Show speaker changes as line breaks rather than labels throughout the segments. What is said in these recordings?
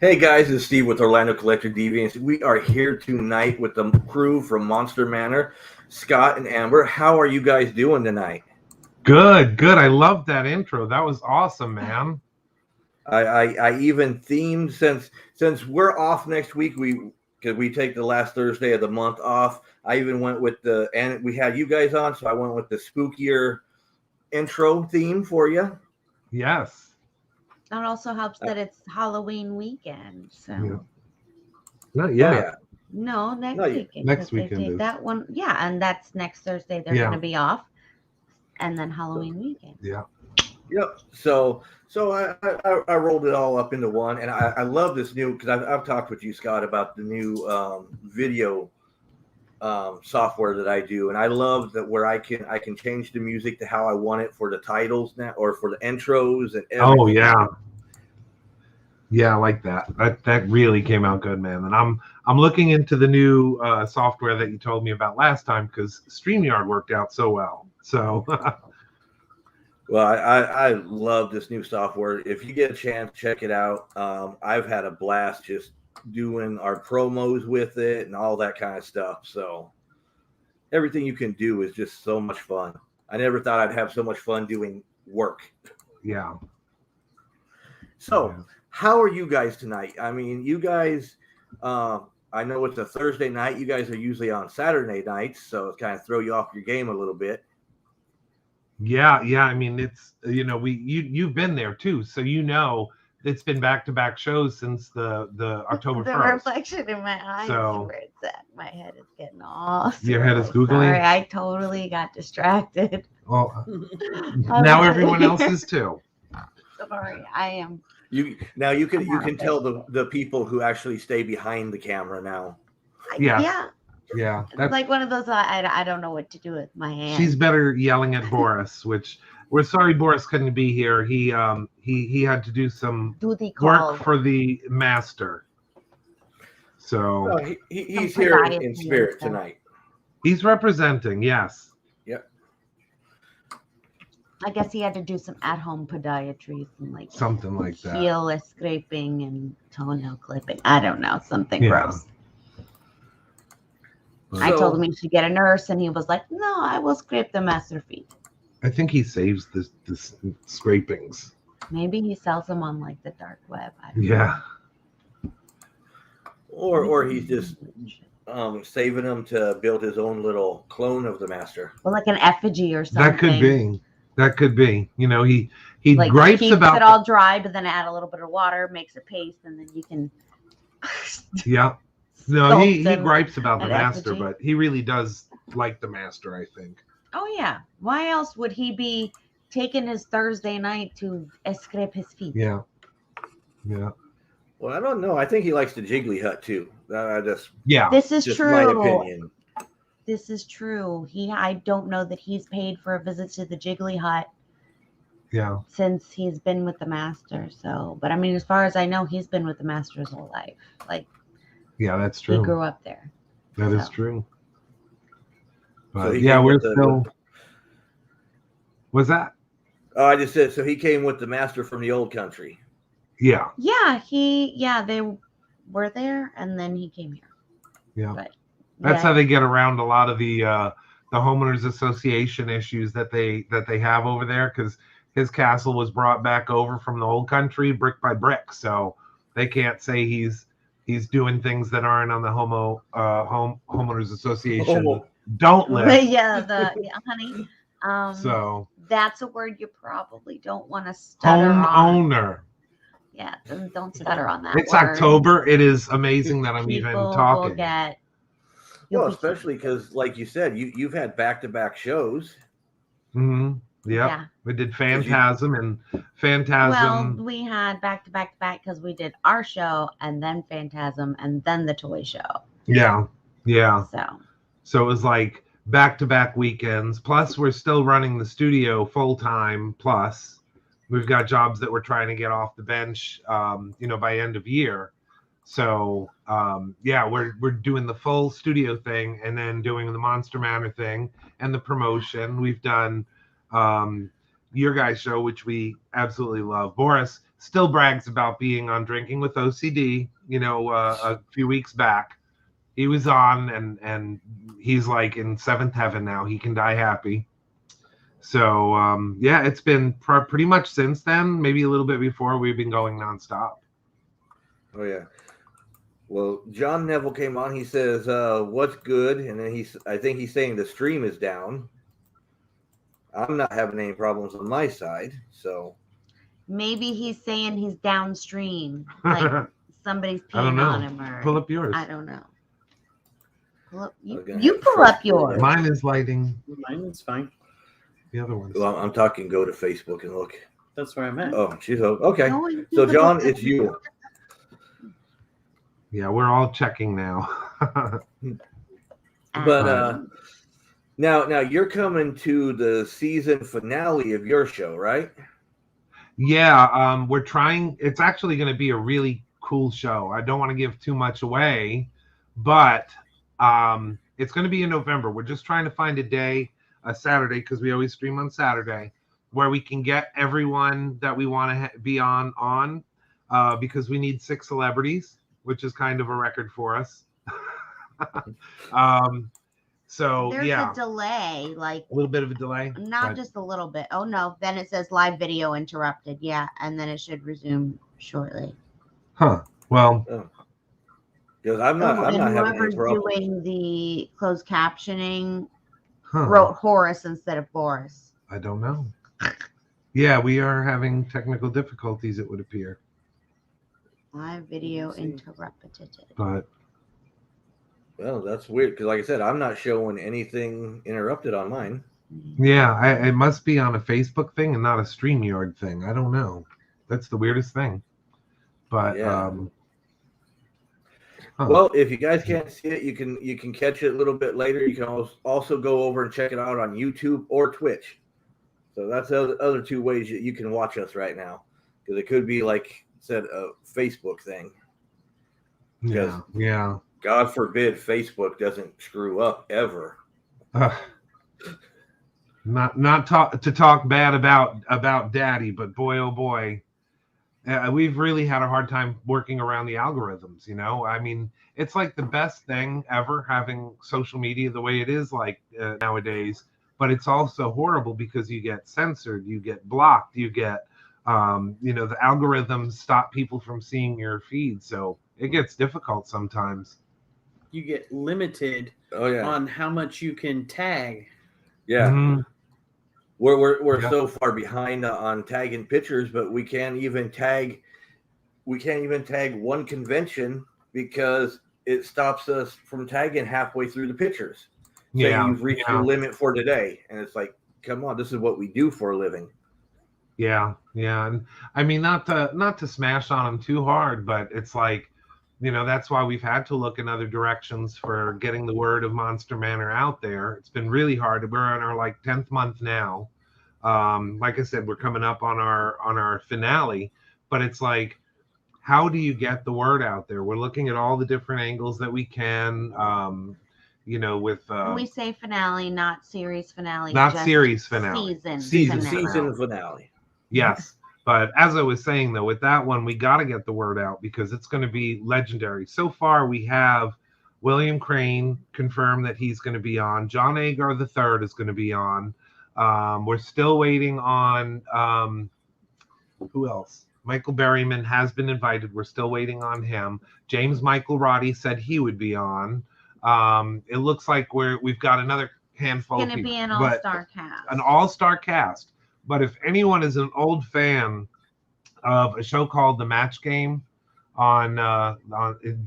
Hey guys, it's Steve with Orlando Collector Deviants. We are here tonight with the crew from Monster Manor, Scott and Amber. How are you guys doing tonight?
Good, good. I love that intro. That was awesome, man.
I even themed since we're off next week. Because we take the last Thursday of the month off. I even went with and we had you guys on, so I went with the spookier intro theme for you.
Yes.
That also helps that it's Halloween weekend. So
Yeah. Not
Oh
yet.
yeah,
no, next
No,
weekend.
next
'cause they
weekend
take
is.
that one. Yeah, and that's next Thursday. They're
Yeah.
going to be off, and then Halloween weekend.
Yeah.
yep. So I rolled it all up into one, and I love this new because I've talked with you, Scott, about the new video software that I do, and I love that where I can change the music to how I want it for the titles now or for the intros and everything.
Oh yeah. Yeah, I like that. That really came out good, man. And I'm looking into the new software that you told me about last time because StreamYard worked out so well. So
Well, I love this new software. If you get a chance, check it out. I've had a blast just doing our promos with it and all that kind of stuff. So everything you can do is just so much fun. I never thought I'd have so much fun doing work.
yeah.
So,
Yeah.
how are you guys tonight? I mean, you guys, I know it's a Thursday night. You guys are usually on Saturday nights, so it's kind of throw you off your game a little bit.
Yeah, I mean, it's you've been there too, so it's been back-to-back shows since the October
The
1st.
reflection in my eyes
So-
is where it's at. My head is getting all.
Your head is
swirly.
googly?
Sorry, I totally got distracted.
Well, now everyone else is too.
Sorry, I am.
You can tell the people who actually stay behind the camera now.
Yeah.
Yeah,
Yeah,
it's like one of those. I don't know what to do with my hand.
she's better yelling at Boris, which we're sorry Boris couldn't be here. He had to do some
Duty call.
work for the master. So
Well, he's
Some
here
podiatrist
in spirit
stuff.
tonight.
he's representing, yes.
I guess he had to do some at-home podiatry, some like
Something like that.
heel scraping and toenail clipping. I don't know, something
Yeah.
gross. I told him he should get a nurse, and he was like, "No, I will scrape the master feet."
I think he saves the scrapings.
Maybe he sells them on like the dark web. I don't
Yeah.
Or he's just saving them to build his own little clone of the master.
Or like an effigy or something.
That could be. That could be. You know, he
Like
gripes
keeps
about
it all dry, but then add a little bit of water, makes a paste, and then you can.
Yeah. No, he
sculpt them
gripes about the
an
master,
effigy.
but he really does like the master, I think.
Oh yeah. Why else would he be taking his Thursday night to scrape his feet?
Yeah. Yeah.
Well, I don't know. I think he likes the Jiggly Hut too.
Yeah.
This is
Just
true.
my opinion.
This is true. I don't know that he's paid for a visit to the Jiggly Hut
Yeah.
since he's been with the master. So, but I mean, as far as I know, he's been with the master his whole life. Like
Yeah, that's
he
true.
grew up there.
That is
So.
true. But
So he
yeah,
came
we're
with the-
still. Was that?
Oh, I just said so. He came with the master from the old country.
Yeah.
Yeah, they were there, and then he came here.
Yeah.
But
That's
yeah,
how they get around a lot of the homeowners association issues that they have over there, because his castle was brought back over from the old country brick by brick, so they can't say he's doing things that aren't on the homeowners association
Homo.
don't list.
yeah, honey.
So
That's a word you probably don't want to stutter on.
homeowner.
Yeah, don't stutter on that.
It's
word.
October. It is amazing that I'm even
People will
talking.
you'll
Well,
be-
especially because, like you said, you've had back-to-back shows.
Mm-hmm. Yep.
Yeah.
We did Phantasm and Phantasm.
Well, we had back to back because we did our show and then Phantasm and then the toy show.
Yeah.
So
So it was like back-to-back weekends. Plus, we're still running the studio full-time. Plus, we've got jobs that we're trying to get off the bench, by end of year. So, we're doing the full studio thing and then doing the Monster Manor thing and the promotion. We've done your guys' show, which we absolutely love. Boris, still brags about being on Drinking with O.C.D. A few weeks back. He was on, and he's like in seventh heaven now. He can die happy. So, it's been pretty much since then, maybe a little bit before, we've been going nonstop.
Oh, yeah. Well, John Neville came on. He says, what's good? And then I think he's saying the stream is down. I'm not having any problems on my side, so.
Maybe he's saying he's downstream, like somebody's peeing on him. Or
pull up yours.
I don't know. Pull up, you pull up yours.
Mine is lighting.
Mine is fine.
The other one.
Well, I'm talking. Go to Facebook and look.
That's where I'm at.
Oh, she's okay. So, John, it's you.
Yeah, we're all checking now.
But now you're coming to the season finale of your show, right?
Yeah, we're trying. It's actually going to be a really cool show. I don't want to give too much away, but it's going to be in November. We're just trying to find a day, a Saturday, because we always stream on Saturday, where we can get everyone that we want to be on, because we need 6 celebrities, which is kind of a record for us. So
there's
yeah,
a delay, like
a little bit of a delay.
Not just a little bit. Oh no, then it says live video interrupted. Yeah, and then it should resume shortly.
Huh. Well,
because I'm not having any problem.
Doing the closed captioning wrote Horace instead of Boris.
I don't know. Yeah, we are having technical difficulties, it would appear.
Live video interrupted.
But
well, that's weird because, like I said, I'm not showing anything interrupted on mine.
Yeah, it must be on a Facebook thing and not a StreamYard thing. I don't know. That's the weirdest thing. But
yeah. Well, if you guys can't see it, you can catch it a little bit later. You can also go over and check it out on YouTube or Twitch. So that's the other 2 ways that you can watch us right now, because it could be, like I said, a Facebook thing.
Yeah.
God forbid Facebook doesn't screw up ever.
Not to talk bad about Daddy, but boy, oh boy, we've really had a hard time working around the algorithms. I mean, it's like the best thing ever having social media the way it is nowadays, but it's also horrible because you get censored, you get blocked, you get the algorithms stop people from seeing your feed, so it gets difficult sometimes.
You get limited on how much you can tag.
Yeah.
Mm-hmm.
We're so far behind on tagging pictures, but we can't even tag one convention because it stops us from tagging halfway through the pictures. So you've reached your limit for today, and it's like, come on, this is what we do for a living.
Yeah, and I mean, not to smash on them too hard, but it's like, that's why we've had to look in other directions for getting the word of Monster Manor out there. It's been really hard. We're on our 10th month now. Like I said, we're coming up on our finale, but it's like, how do you get the word out there? We're looking at all the different angles that we can, with
when we say finale, not series finale,
not
just
series finale,
season finale.
Yes. But as I was saying, though, with that one, we got to get the word out because it's going to be legendary. So far, we have William Crane confirmed that he's going to be on. John Agar III is going to be on. We're still waiting on who else? Michael Berryman has been invited. We're still waiting on him. James Michael Roddy said he would be on. It looks like we've got another handful.
It's going to be an all-star cast.
An all-star cast. But if anyone is an old fan of a show called The Match Game on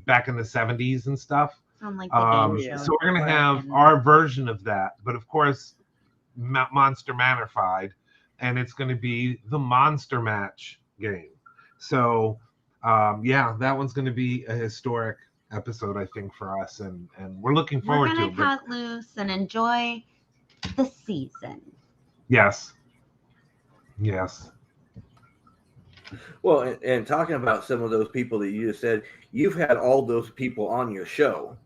back in the 70s and stuff,
like the game show.
So we're going to have our version of that, but of course, Monster Manor-fied, and it's going to be the Monster Match Game. So, that one's going to be a historic episode, I think, for us, and we're looking forward to it.
We're going to cut loose and enjoy the season.
Yes.
Well, and talking about some of those people that you just said, you've had all those people on your show.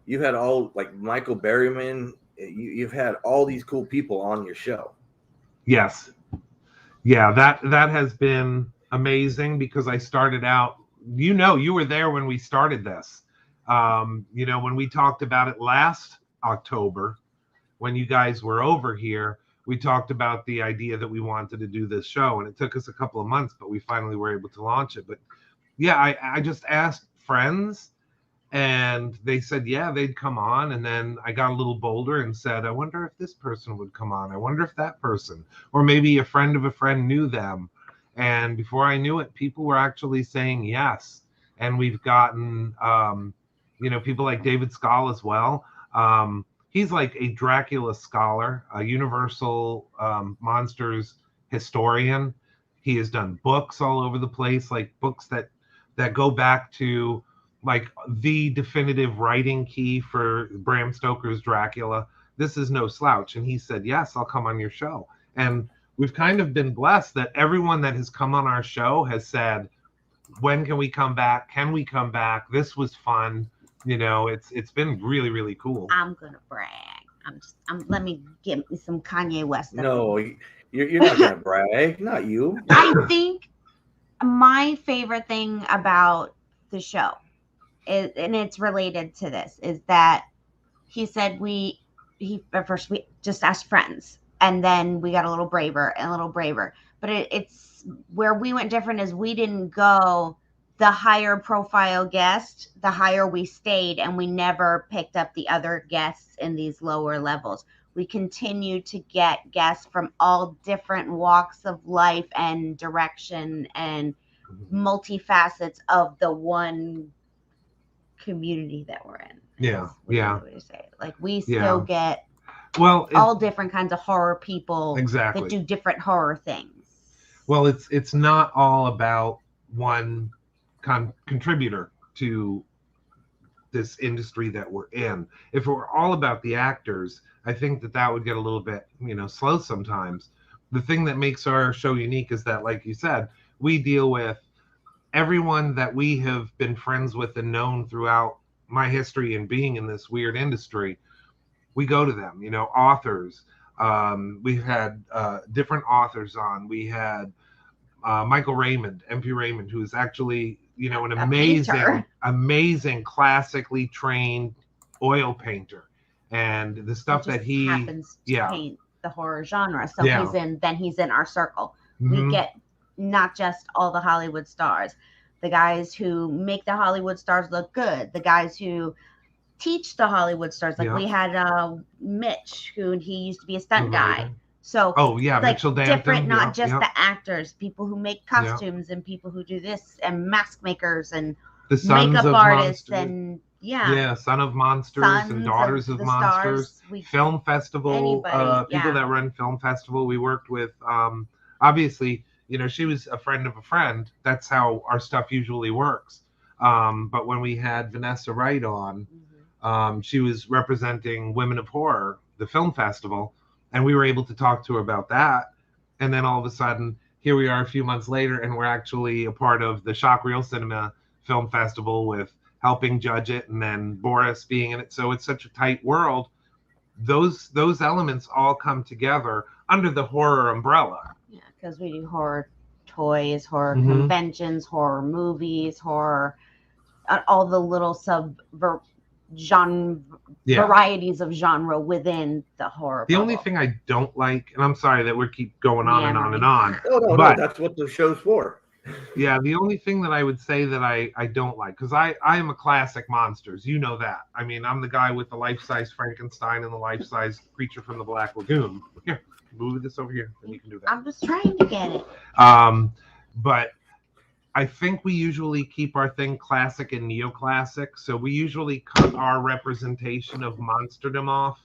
You've had all, like Michael Berryman. You've had all these cool people on your show.
Yes. Yeah, that has been amazing because I started out, you were there when we started this. When we talked about it last October, when you guys were over here, we talked about the idea that we wanted to do this show, and it took us a couple of months, but we finally were able to launch it. But yeah, I just asked friends, and they said, yeah, they'd come on. And then I got a little bolder and said, I wonder if this person would come on. I wonder if that person, or maybe a friend of a friend knew them. And before I knew it, people were actually saying yes. And we've gotten, people like David Scull as well. He's like a Dracula scholar, a Universal Monsters historian. He has done books all over the place, like books that go back to like the definitive writing key for Bram Stoker's Dracula. This is no slouch. And he said, yes, I'll come on your show. And we've kind of been blessed that everyone that has come on our show has said, when can we come back? Can we come back? This was fun. It's been really, really cool.
I'm going to brag. Let me get me some Kanye West.
No, you're not going to brag. Not you.
I think my favorite thing about the show is, and it's related to this, is that he said at first we just asked friends, and then we got a little braver and a little braver. But it's where we went different is we didn't go the higher profile guest, the higher we stayed, and we never picked up the other guests in these lower levels. We continue to get guests from all different walks of life and direction and multifacets of the one community that we're in.
Yeah.
Like we still get
all
different kinds of horror people
exactly
that do different horror things.
Well, it's not all about one contributor to this industry that we're in. If it were all about the actors, I think that would get a little bit, slow sometimes. The thing that makes our show unique is that, like you said, we deal with everyone that we have been friends with and known throughout my history and being in this weird industry. We go to them, authors. We've had different authors on. We had Michael Raymond, MP Raymond, who is actually, an amazing classically trained oil painter. And the stuff that he
happens to paint the horror genre. So he's in our circle.
Mm-hmm.
We get not just all the Hollywood stars, the guys who make the Hollywood stars look good, the guys who teach the Hollywood stars. Like we had Mitch, he used to be a stunt guy. So
Mitchell Danton,
different, not just the actors, people who make costumes and people who do this, and mask makers and
the
makeup artists and
Son of Monsters and Daughters of Monsters. Film festival, people that run film festival. We worked with obviously, she was a friend of a friend. That's how our stuff usually works. But when we had Vanessa Wright on, she was representing Women of Horror, the film festival. And we were able to talk to her about that. And then all of a sudden, here we are a few months later, and we're actually a part of the Shock Reel Cinema Film Festival with helping judge it, and then Boris being in it. So it's such a tight world. Those elements all come together under the horror umbrella.
Yeah, because we do horror toys, horror conventions, horror movies, horror, all the little varieties of genre within the horror.
The only thing I don't like, and I'm sorry that we keep going on and on and on.
No, that's what the show's for.
Yeah, the only thing that I would say that I don't like, because I am a classic monsters, you know that. I mean, I'm the guy with the life-size Frankenstein and the life-size Creature from the Black Lagoon. Here, move this over here, and you can do that.
I'm just trying to get it.
But I think we usually keep our thing classic and neoclassic. So we usually cut our representation of monsterdom off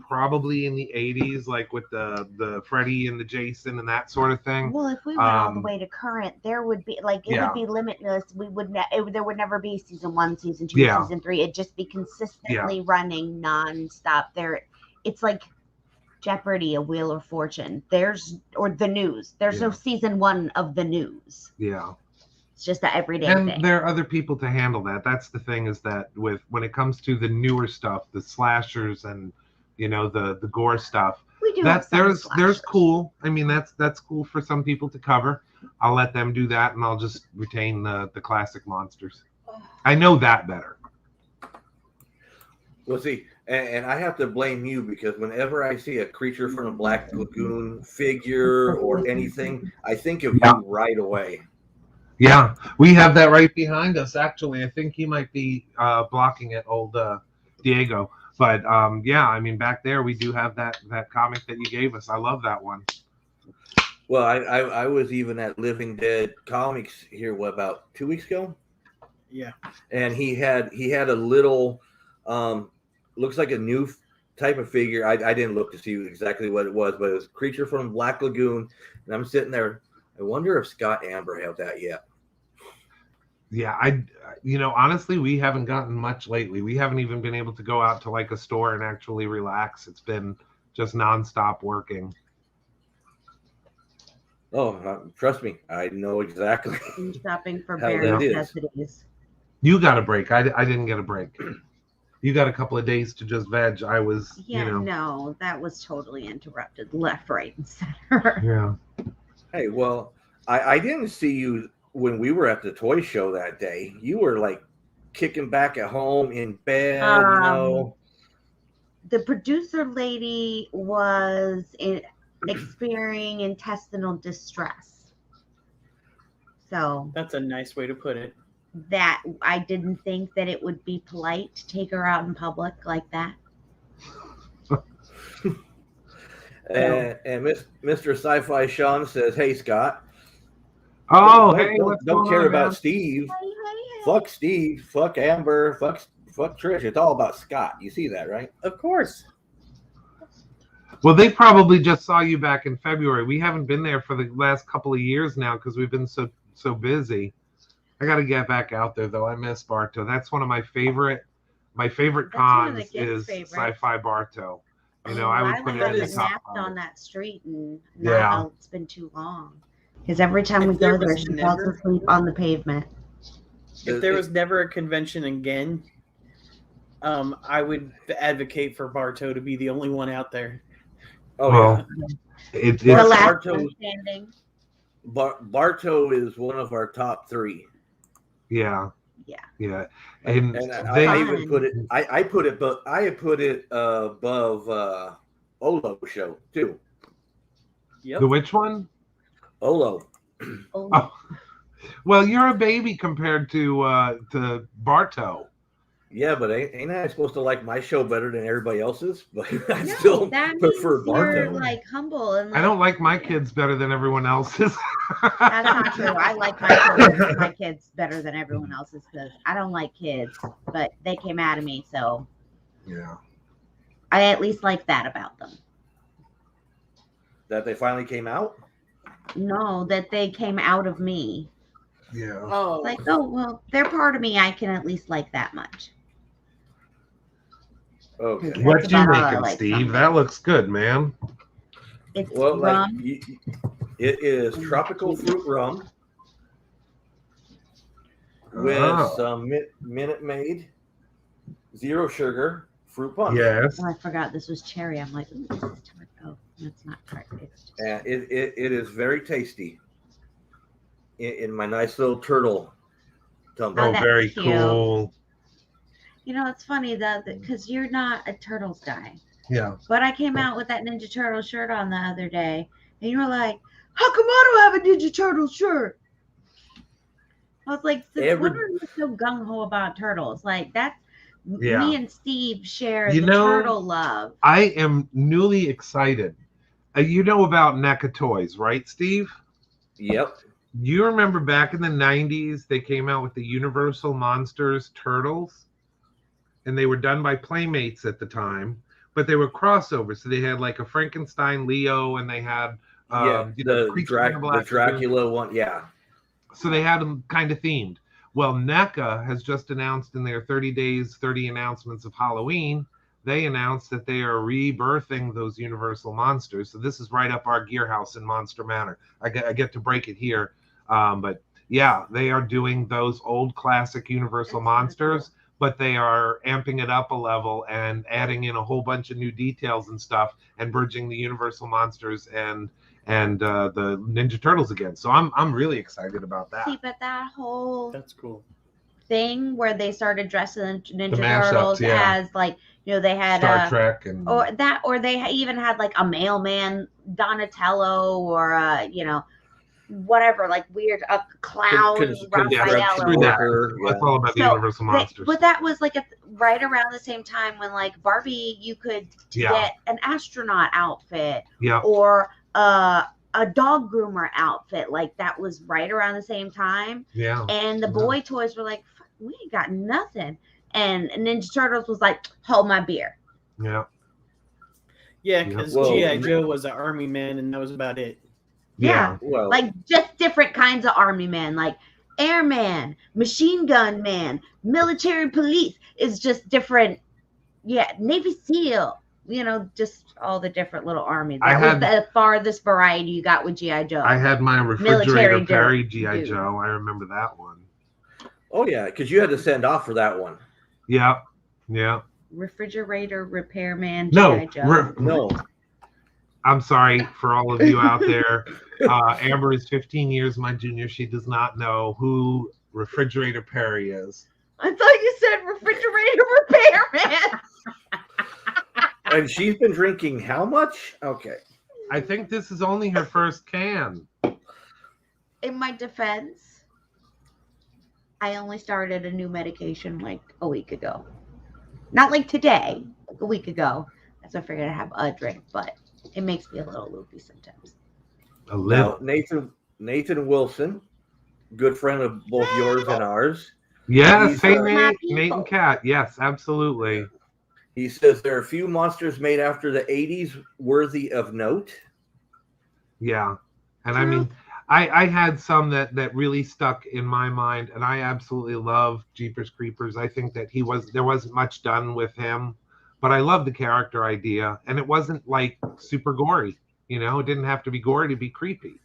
probably in the 80s, like with the Freddy and the Jason and that sort of thing.
Well, if we went all the way to current, there would be would be limitless. We would there would never be season 1, season 2, season 3. It'd just be consistently running nonstop. It's like Jeopardy, a Wheel of Fortune. Or the news. There's no season 1 of the news.
Yeah.
It's just the everyday
thing.
And
there are other people to handle that. That's the thing, is that when it comes to the newer stuff, the slashers and the gore stuff,
we do
there's cool. I mean, that's cool for some people to cover. I'll let them do that, and I'll just retain the classic monsters. I know that better.
Well, see, and I have to blame you because whenever I see a Creature from the Black Lagoon figure or anything, I think of you right away.
Yeah, we have that right behind us, actually. I think he might be blocking it, old Diego. But yeah, I mean, back there we do have that comic that you gave us. I love that one.
Well, I was even at Living Dead Comics here, about 2 weeks ago?
Yeah.
And he had a little, looks like a new type of figure. I didn't look to see exactly what it was, but it was Creature from Black Lagoon. And I'm sitting there, I wonder if Scott Amber have that yet.
Yeah, honestly, we haven't gotten much lately. We haven't even been able to go out to like a store and actually relax. It's been just nonstop working.
Oh, trust me, I know exactly.
I'm shopping for
how
bare
that is.
necessities.
You got a break. I didn't get a break. You got a couple of days to just veg. I was,
no, that was totally interrupted, left, right, and center.
Yeah.
Hey, well, I didn't see you when we were at the toy show that day. You were like kicking back at home in bed,
The producer lady was experiencing intestinal distress. So
that's a nice way to put it.
That I didn't think that it would be polite to take her out in public like that.
and Mr. Sci-Fi Sean says, "Hey Scott, don't care about Steve.
Hey.
Fuck Steve. Fuck Amber. Fuck Trish. It's all about Scott. You see that, right?
Of course."
Well, they probably just saw you back in February. We haven't been there for the last couple of years now because we've been so busy. I got to get back out there though. I miss Bartow. That's one of my favorite cons is Sci-Fi Bartow. I would put it in the top
on that street, and now it's been too long. Because every time we go there, she falls asleep on the pavement.
If there was never a convention again, I would advocate for Bartow to be the only one out there.
Oh,
it's
the last one standing.
Bartow is one of our top 3.
Yeah.
And I even put it. I put it above Olo show too.
Yep. The which one?
Olo.
Oh. Well, you're a baby compared to Bartow.
Yeah, but ain't I supposed to like my show better than everybody else's? But I still prefer Bartow.
You're like humble and
I don't like my kids better than everyone else's.
That's not true. I like my kids better than everyone else's because I don't like kids, but they came out of me, so
yeah.
I at least like that about them.
That they finally came out?
No, that they came out of me.
Yeah.
Oh, well, they're part of me. I can at least like that much.
Okay.
What you making, Steve? Something. That looks good, man.
It's rum.
It is tropical fruit rum with some Minute Maid, 0 sugar fruit punch.
Yes.
Oh, I forgot this was cherry. I'm like, ooh, this is tart. Oh, that's not tart. It's just...
And it is very tasty. In my nice little turtle tumbler.
Oh, very cool.
It's funny though, because you're not a Turtles guy.
Yeah.
But I came out with that Ninja Turtle shirt on the other day, and you were like, "How come I don't have a Ninja Turtle shirt?" I was like, "When are you so gung ho about turtles? Like that's me and Steve share the turtle love."
I am newly excited. You know about NECA Toys, right, Steve?
Yep.
You remember back in the 90s, they came out with the Universal Monsters Turtles, and they were done by Playmates at the time, but they were crossovers. So they had like a Frankenstein Leo, and they had
the Dracula one, yeah.
So they had them kind of themed. Well, NECA has just announced in their 30 days, 30 announcements of Halloween, they announced that they are rebirthing those Universal monsters. So this is right up our gear house in Monster Manor. I get to break it here. But yeah, they are doing those old classic Universal monsters, but they are amping it up a level and adding in a whole bunch of new details and stuff and bridging the Universal monsters and and the Ninja Turtles again. So I'm really excited about that.
See, but that whole
That's cool.
thing where they started dressing the Ninja
mashups,
Turtles
yeah.
as like, you know, they had
Star Trek and
or they even had like a mailman Donatello or you know, whatever, like weird a clown Raphael or whatever.
That's all about the Universal Monsters.
But that was like right around the same time when like Barbie, you could get an astronaut outfit or a dog groomer outfit. Like that was right around the same time. Yeah. And the boy toys were like, we ain't got nothing. And Ninja Turtles was like, hold my beer.
Yeah.
Yeah, because G.I. Joe was an army man and that was about it.
Yeah. Well, like just different kinds of army men, like airman, machine gun man, military police. Is just different. Yeah. Navy SEAL, you know, just all the different little armies. That was the farthest variety you got with G.I. Joe.
I had my refrigerator Perry G.I. Joe. I remember that one.
Oh, yeah, because you had to send off for that one.
Yeah. Yeah.
Refrigerator repairman G.I. Joe.
No.
I'm sorry for all of you out there. Amber is 15 years my junior. She does not know who Refrigerator Perry is.
I thought you said refrigerator repairman.
And she's been drinking how much? Okay.
I think this is only her first can.
In my defense, I only started a new medication like a week ago. Not like today, like a week ago. So I figured I'd have a drink, but it makes me a little loopy sometimes.
A little.
Now, Nathan Wilson, good friend of both yours and ours.
Yes, hey Nate and Kat. Yes, absolutely.
He says there are a few monsters made after the 80s worthy of note.
Yeah. And I mean, I had some that really stuck in my mind, and I absolutely love Jeepers Creepers. I think that there wasn't much done with him, but I love the character idea, and it wasn't like super gory. You know, it didn't have to be gory to be creepy.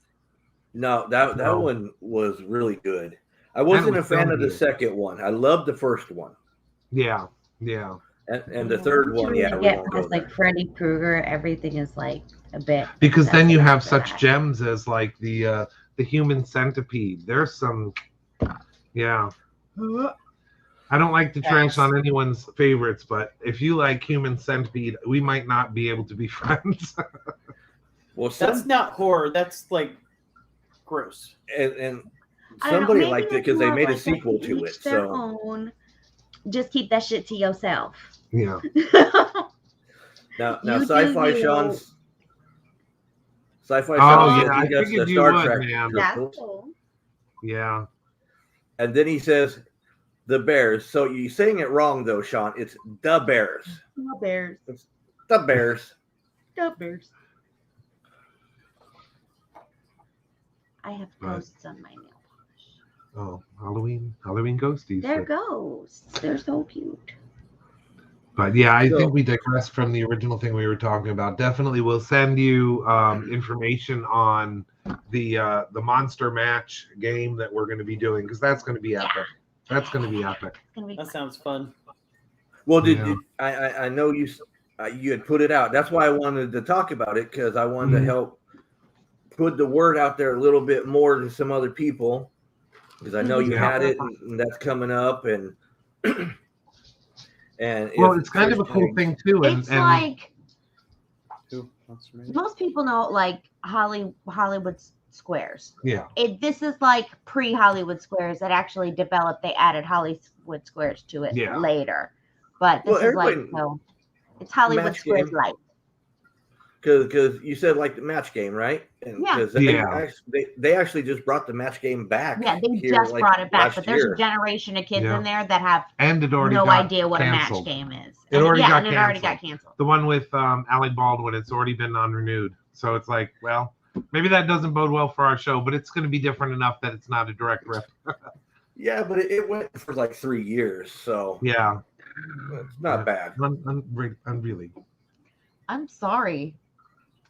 No, that one was really good. I wasn't a fan of the second one. I loved the first one.
Yeah, yeah.
And the third one,
we get past like Freddy Krueger, everything is like a bit.
Because then you have such gems as like the human centipede. There's some, yeah. I don't like to trash on anyone's favorites, but if you like human centipede, we might not be able to be friends.
Well,
that's not horror. That's like gross.
And somebody liked it because they made a sequel to it. So
just keep that shit to yourself.
Yeah.
now Sci-Fi Sean's. Sci-Fi
Sean.
Oh yeah, I figured you would, man.
That's cool.
Yeah.
And then he says, "The Bears." So you're saying it wrong though, Sean. It's the Bears.
The Bears.
It's the Bears.
The Bears. I have ghosts on my nail polish.
Oh, Halloween ghosties.
They're ghosts. They're so cute.
But yeah, I think we digressed from the original thing we were talking about. Definitely, we'll send you information on the monster match game that we're going to be doing, because that's going to be epic. That's going to be epic.
That sounds fun.
Well, I know you had put it out. That's why I wanted to talk about it, because I wanted to help put the word out there a little bit more to some other people, because I know you had it, and that's coming up, and
it's kind of a cool thing too.
It's like most people know, like Hollywood Squares.
Yeah.
This is like pre-Hollywood Squares that actually developed. They added Hollywood Squares to it later, but this is like it's Hollywood Squares Light.
Because you said like the match game, right? And they actually just brought the match game back.
Yeah, they just brought it back, but there's a generation of kids in there that have no idea what
canceled.
A match game is.
It already
got canceled.
The one with Alec Baldwin, it's already been non-renewed. So it's like, well, maybe that doesn't bode well for our show, but it's going to be different enough that it's not a direct rip.
Yeah, but it went for like 3 years, so
yeah,
it's not bad.
Really.
I'm sorry.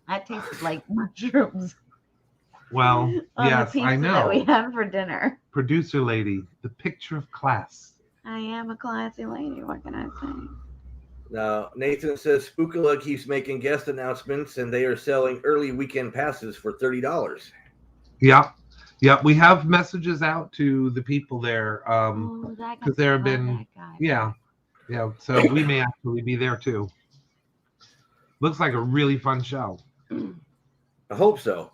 That tastes like mushrooms.
Well, yes, I know.
That we had for dinner.
Producer lady, the picture of class.
I am a classy lady. What can I say?
Now, Nathan says Spookula keeps making guest announcements, and they are selling early weekend passes for $30.
Yep. Yep. We have messages out to the people there because there have been, yeah. So we may actually be there too. Looks like a really fun show.
I hope so.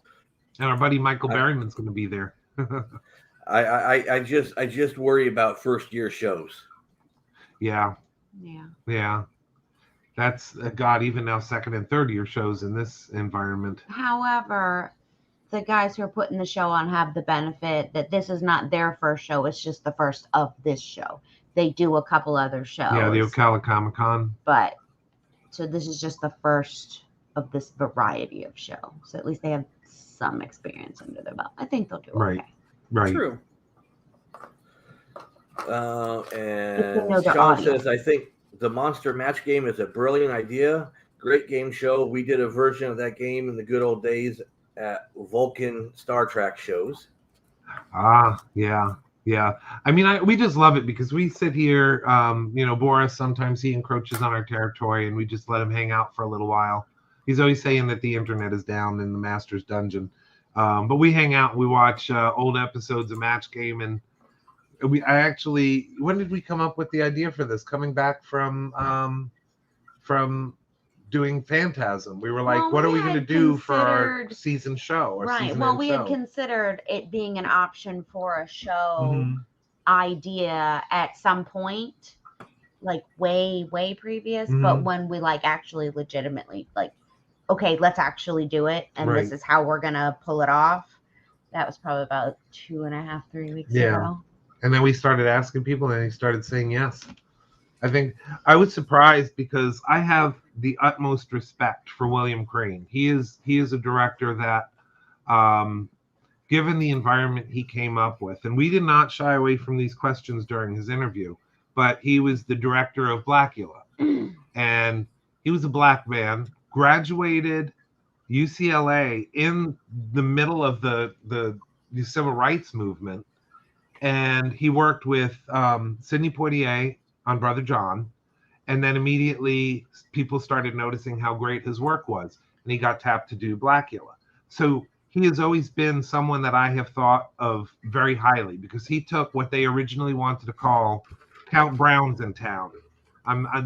And our buddy Michael Berryman's going to be there.
I just worry about first year shows.
Yeah. That's God. Even now, second and third year shows in this environment.
However, the guys who are putting the show on have the benefit that this is not their first show. It's just the first of this show. They do a couple other shows.
Yeah, the Ocala Comic Con.
But so this is just the first of this variety of show. So at least they have some experience under their belt. I think they'll do okay.
Right.
True.
And Sean says, I think the Monster Match game is a brilliant idea. Great game show. We did a version of that game in the good old days at Vulcan Star Trek shows.
Yeah. I mean, we just love it because we sit here, Boris, sometimes he encroaches on our territory and we just let him hang out for a little while. He's always saying that the internet is down in the Master's Dungeon. But we hang out, we watch old episodes of Match Game, and when did we come up with the idea for this? Coming back from doing Phantasm, we were like, what are we going to do for our season show?
Right. Well, we had considered it being an option for a show idea at some point, like way previous. But when we actually legitimately okay, let's actually do it, and this is how we're gonna pull it off. That was probably about 2.5, 3 weeks ago.
And then we started asking people, and they started saying yes. I think I was surprised because I have the utmost respect for William Crane. He is a director that, given the environment he came up with, and we did not shy away from these questions during his interview, but he was the director of Blackula, and he was a black man, graduated UCLA in the middle of the civil rights movement, and he worked with Sidney Poitier on Brother John, and then immediately people started noticing how great his work was, and he got tapped to do Blackula. So he has always been someone that I have thought of very highly because he took what they originally wanted to call Count Brown's in Town.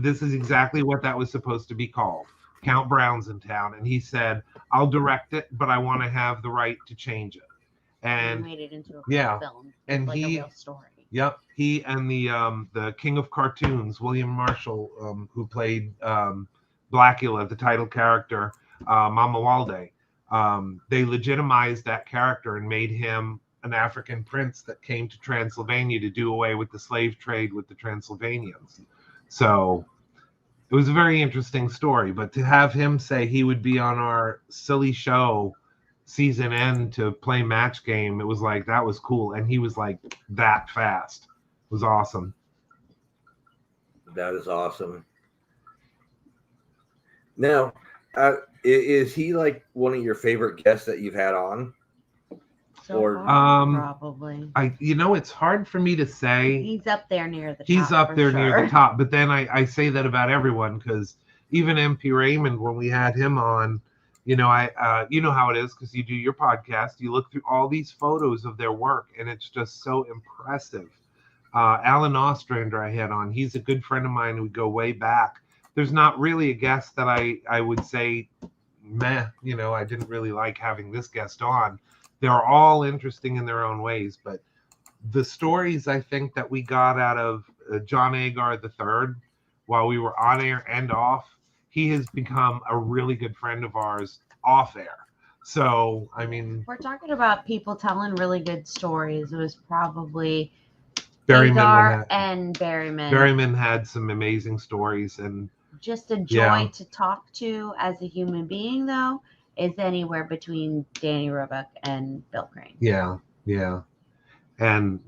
This is exactly what that was supposed to be called, Count Brown's in Town, and he said, I'll direct it, but I want to have the right to change it. And
he made it into a full film,
and
a real story.
Yep, he and the king of cartoons, William Marshall, who played Blackula, the title character, Mama Walde, they legitimized that character and made him an African prince that came to Transylvania to do away with the slave trade with the Transylvanians. So it was a very interesting story, but to have him say he would be on our silly show season end to play Match Game, it was like, that was cool. And he was like that fast. It was awesome.
That is awesome. Now, is he like one of your favorite guests that you've had on?
Probably.
It's hard for me to say.
He's up there near the top.
He's up there near the top. But then I say that about everyone, because even MP Raymond, when we had him on, you know how it is, because you do your podcast, you look through all these photos of their work, and it's just so impressive. Alan Ostrander I had on. He's a good friend of mine. We go way back. There's not really a guest that I would say, meh, I didn't really like having this guest on. They're all interesting in their own ways, but the stories I think that we got out of John Agar III while we were on air and off, he has become a really good friend of ours off air. So, I mean,
we're talking about people telling really good stories. It was probably
Berryman
and Berryman.
Berryman had some amazing stories, and
just a joy to talk to as a human being, though, is anywhere between Danny Roebuck and Bill Crane.
Yeah. And,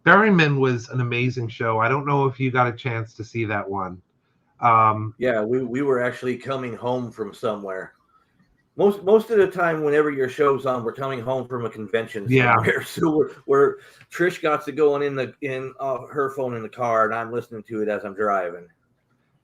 Berryman was an amazing show. I don't know if you got a chance to see that one.
We were actually coming home from somewhere. Most of the time, whenever your show's on, we're coming home from a convention somewhere. So we're Trish got to go in her phone in the car, and I'm listening to it as I'm driving.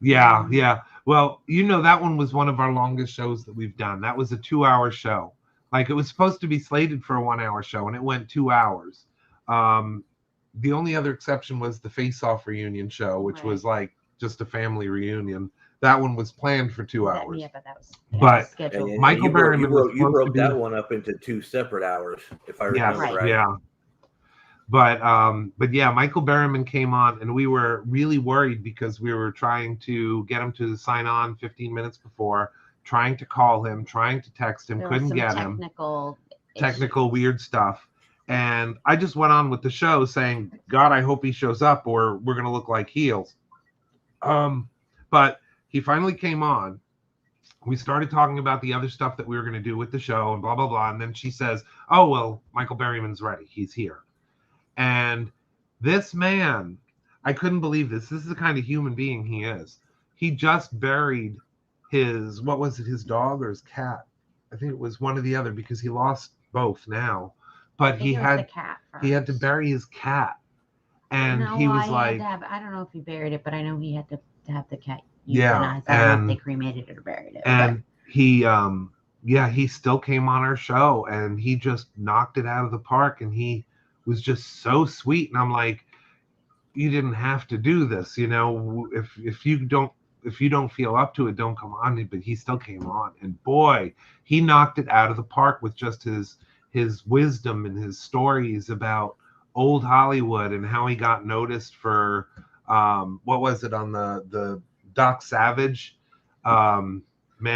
Yeah, yeah. Well, that one was one of our longest shows that we've done. That was a 2-hour show. Like, it was supposed to be slated for a 1-hour show, and it went 2 hours. The only other exception was the Face Off reunion show, which was like just a family reunion. That one was planned for 2 hours.
Yeah, but that was
scheduled. Michael Berryman
you broke that one up into 2 separate hours, if I remember right.
Yeah. But yeah, Michael Berryman came on, and we were really worried because we were trying to get him to sign on 15 minutes before, trying to call him, trying to text him, couldn't get him. Technical weird stuff. And I just went on with the show saying, God, I hope he shows up or we're going to look like heels. But he finally came on. We started talking about the other stuff that we were going to do with the show and blah, blah, blah. And then she says, oh, well, Michael Berryman's ready. He's here. And this man, I couldn't believe this. This is the kind of human being he is. He just buried his dog or his cat? I think it was one or the other because he lost both now. But he had to bury his cat. And he was like,
I don't know if he buried it, but I know he had to have the cat euthanized.
Yeah.
I don't know if they cremated it or buried it.
And he still came on our show and he just knocked it out of the park, and he was just so sweet. And I'm like, you didn't have to do this, if you don't feel up to it, don't come on. But he still came on, and boy, he knocked it out of the park with just his wisdom and his stories about old Hollywood and how he got noticed for what was it on the Doc Savage Man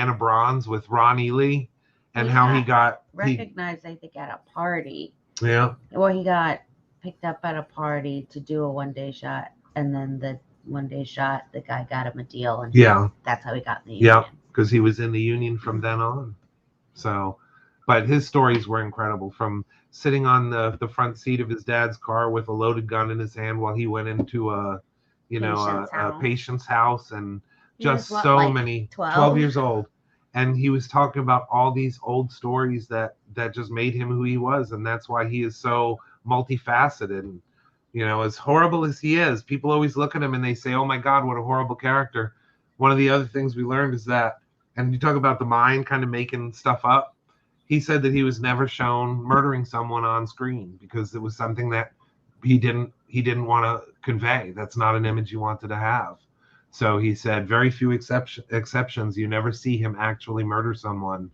of Bronze with Ron Ely, and how he got
recognized, I think, at a party.
Yeah.
Well, he got picked up at a party to do a one-day shot, and then the one-day shot, the guy got him a deal, and that's how he got in the union.
Yeah, because he was in the union from then on. So, but his stories were incredible, from sitting on the front seat of his dad's car with a loaded gun in his hand while he went into a patient's house, and just many 12 years old. And he was talking about all these old stories that just made him who he was. And that's why he is so multifaceted. And, as horrible as he is, people always look at him and they say, oh my God, what a horrible character. One of the other things we learned is that, and you talk about the mind kind of making stuff up. He said that he was never shown murdering someone on screen because it was something that he didn't want to convey. That's not an image he wanted to have. So he said, very few exceptions. You never see him actually murder someone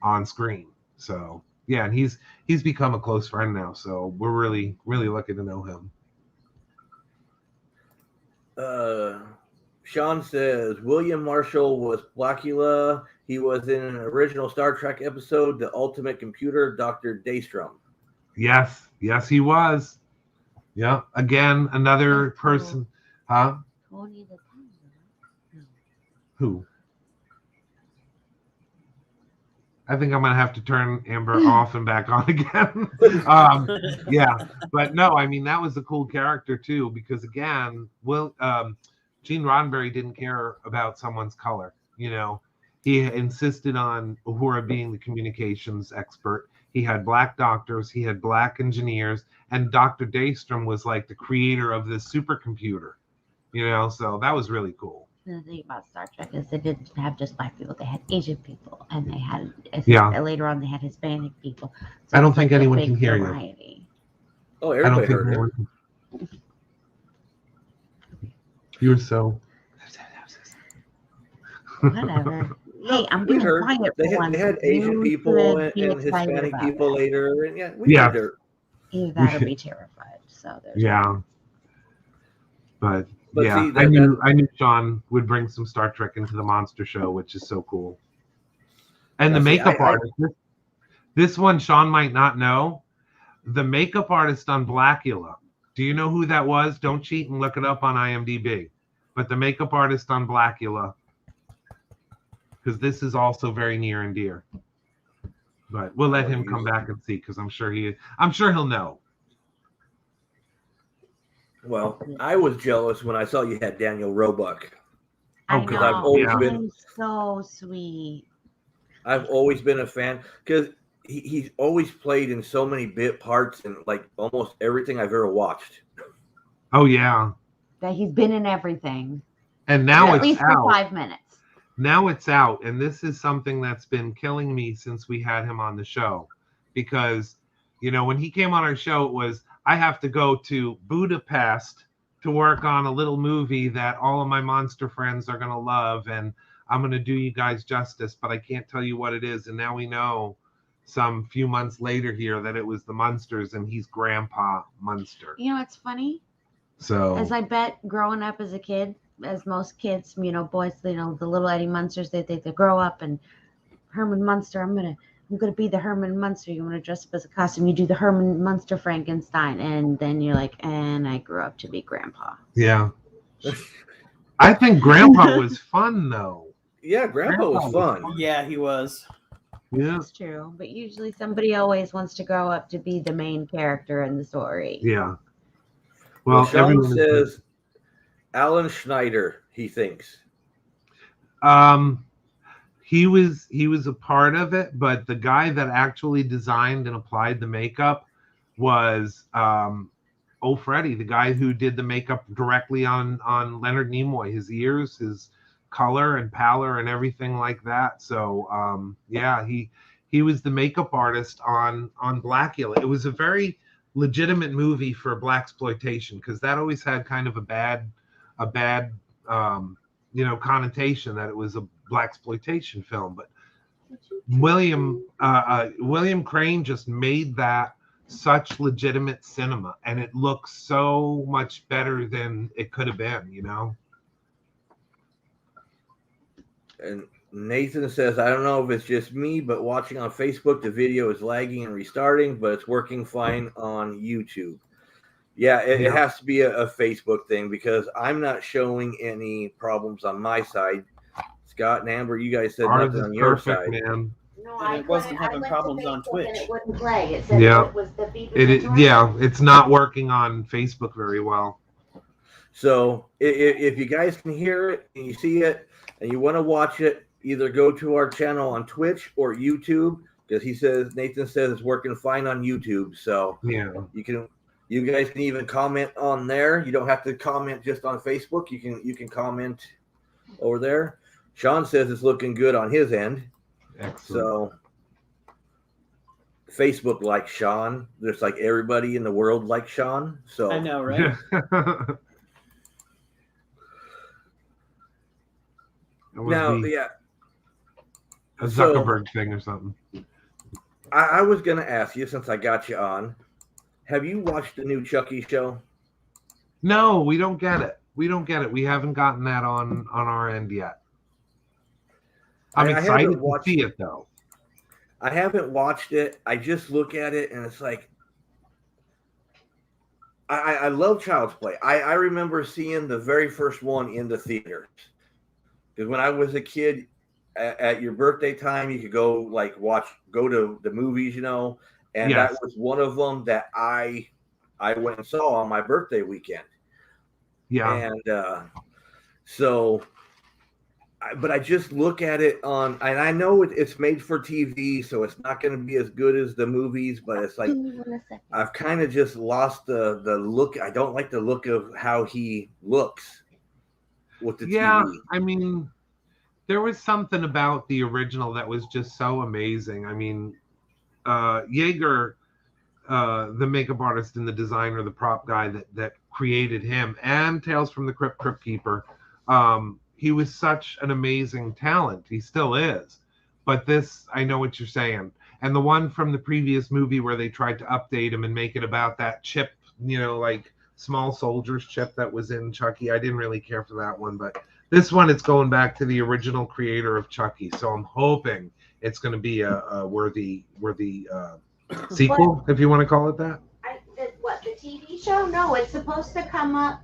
on screen. So yeah, and he's become a close friend now. So we're really, really lucky to know him.
Sean says William Marshall was Blackula. He was in an original Star Trek episode, The Ultimate Computer, Dr. Daystrom.
Yes, he was. Yeah, again, another person. Huh? Who? I think I'm gonna have to turn Amber off and back on again. Yeah, but no, I mean, that was a cool character too, because again, Gene Roddenberry didn't care about someone's color. He insisted on Uhura being the communications expert. He had black doctors, he had black engineers, and Dr. Daystrom was like the creator of this supercomputer. So that was really cool.
The thing about Star Trek is they didn't have just black people; they had Asian people, and they had later on they had Hispanic people. So
I don't think anyone can hear you.
Oh, everybody heard it.
You're so.
Whatever. Hey, I'm being quiet.
They had Asian people and Hispanic people later, and we heard it.
Either that or be terrified. So there's
But yeah, see, I knew Sean would bring some Star Trek into the Monster Show, which is so cool. And the makeup artist, this one Sean might not know. The makeup artist on Blackula. Do you know who that was? Don't cheat and look it up on IMDb. But the makeup artist on Blackula, because this is also very near and dear. But we'll let him come back and see, because I'm sure he'll know.
Well, I was jealous when I saw you had Daniel Roebuck.
Because
I've always been
so sweet.
I've always been a fan because he's always played in so many bit parts and like almost everything I've ever watched.
Oh yeah.
That he's been in everything.
And now
at least
it's out.
for 5 minutes.
Now it's out, and this is something that's been killing me since we had him on the show, because when he came on our show, it was, I have to go to Budapest to work on a little movie that all of my monster friends are going to love, and I'm going to do you guys justice, but I can't tell you what it is. And now we know some few months later here that it was the Munsters, and he's Grandpa Munster.
It's funny.
So,
as I bet growing up as a kid, as most kids, boys, the little Eddie Munsters, they grow up, and Herman Munster, I'm gonna be the Herman Munster. You want to dress up as a costume? You do the Herman Munster Frankenstein, and then you're like, and I grew up to be Grandpa.
Yeah, I think Grandpa was fun though.
Yeah, Grandpa was fun.
Yeah, he was.
Yeah,
it's true. But usually somebody always wants to grow up to be the main character in the story.
Yeah.
Well, Sean says Alan Schneider, he thinks.
He was a part of it, but the guy that actually designed and applied the makeup was Freddie, the guy who did the makeup directly on Leonard Nimoy, his ears, his color and pallor and everything like that. So yeah, he was the makeup artist on Blackula. It was a very legitimate movie for blaxploitation, because that always had kind of a bad connotation that it was a blaxploitation film. But William Crane just made that such legitimate cinema, and it looks so much better than it could have been,
And Nathan says, I don't know if it's just me, but watching on Facebook, the video is lagging and restarting, but it's working fine on YouTube. Yeah, it has to be a Facebook thing, because I'm not showing any problems on my side. Scott and Amber, you guys said
Ours
nothing on
is
your
perfect,
side.
Man.
No, it wasn't having problems on Twitch.
And it wouldn't play. It said it was the
it's not working on Facebook very well.
So if you guys can hear it and you see it and you want to watch it, either go to our channel on Twitch or YouTube, because Nathan says it's working fine on YouTube. So
yeah,
you guys can even comment on there. You don't have to comment just on Facebook. You can comment over there. Sean says it's looking good on his end.
Excellent.
So Facebook likes Sean. There's like everybody in the world likes Sean. So
I know, right?
Now, yeah.
A Zuckerberg thing or something.
I was going to ask you, since I got you on, have you watched the new Chucky show?
No, we don't get it. We haven't gotten that on our end yet. I'm excited to see it, though.
I haven't watched it. I just look at it, and it's like, I love Child's Play. I remember seeing the very first one in the theaters. Because when I was a kid, at your birthday time, you could go to the movies, and that was one of them that I went and saw on my birthday weekend.
Yeah.
And but I just look at it and I know it's made for TV, so it's not going to be as good as the movies, but it's like, I've kind of just lost the look. I don't like the look of how he looks with the TV.
I mean, there was something about the original that was just so amazing. I mean, Yeager, the makeup artist and the designer, the prop guy that created him, and Tales from the Crypt Keeper, he was such an amazing talent. He still is. But this, I know what you're saying. And the one from the previous movie where they tried to update him and make it about that chip, like small soldiers chip that was in Chucky. I didn't really care for that one. But this one, it's going back to the original creator of Chucky. So I'm hoping it's going to be a worthy sequel, if you want to call it that.
The TV show? No, it's supposed to come up,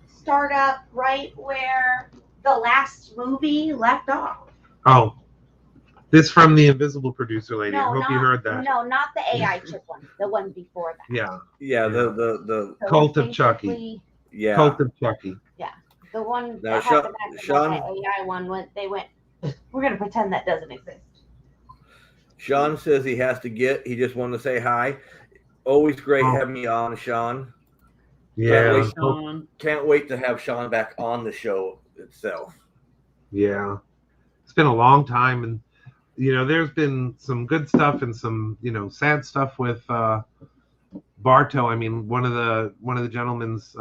start up right where the last movie left off.
Oh, this from the Invisible Producer lady. I hope you heard that.
No, not the AI chip one. The one before that.
Yeah. The
Cult of Chucky.
Yeah.
Cult of Chucky.
Yeah. The one
now,
that happened after the AI one, we're going to pretend that doesn't exist.
Sean says he has to he just wanted to say hi. Always great having you on, Sean.
Yeah.
Sean.
Can't wait to have Sean back on the show itself.
Yeah. It's been a long time, and there's been some good stuff and some sad stuff with Bartow. I mean, one of the gentlemen's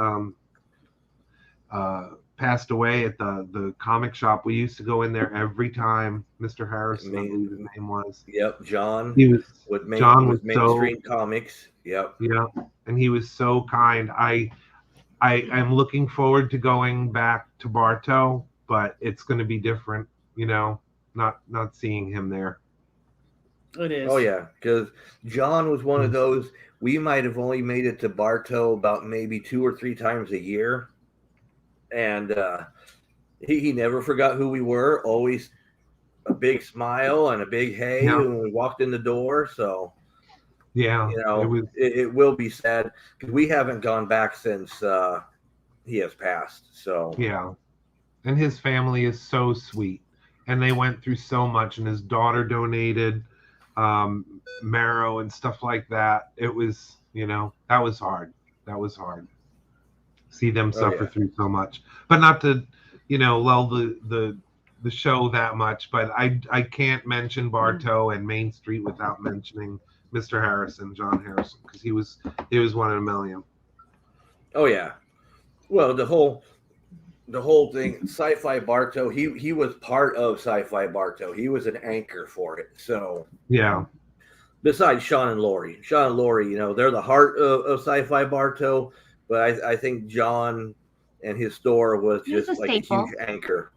passed away at the comic shop. We used to go in there every time. Mr. Harrison, I believe his name was.
Yep, John.
He was
with
mainstream
comics. Yep.
Yeah, and he was so kind. I'm looking forward to going back to Bartow, but it's going to be different. Not seeing him there.
It is.
Oh yeah, because John was one of those. We might have only made it to Bartow about maybe 2 or 3 times a year, and he never forgot who we were. Always a big smile and a big hey when we walked in the door. So
yeah,
it will be sad because we haven't gone back since he has passed. So
yeah, and his family is so sweet, and they went through so much, and his daughter donated marrow and stuff like that. It was, that was hard. See them suffer through so much, but not to, lull the show that much. But I can't mention Bartow and Main Street without mentioning Mr. Harrison, John Harrison, because he was one in a million.
Oh yeah, well the whole thing, Sci-Fi Bartow. He was part of Sci-Fi Bartow. He was an anchor for it. So
yeah.
Besides Sean and Lori, they're the heart of Sci-Fi Bartow. But I think John and his store was just like a huge anchor.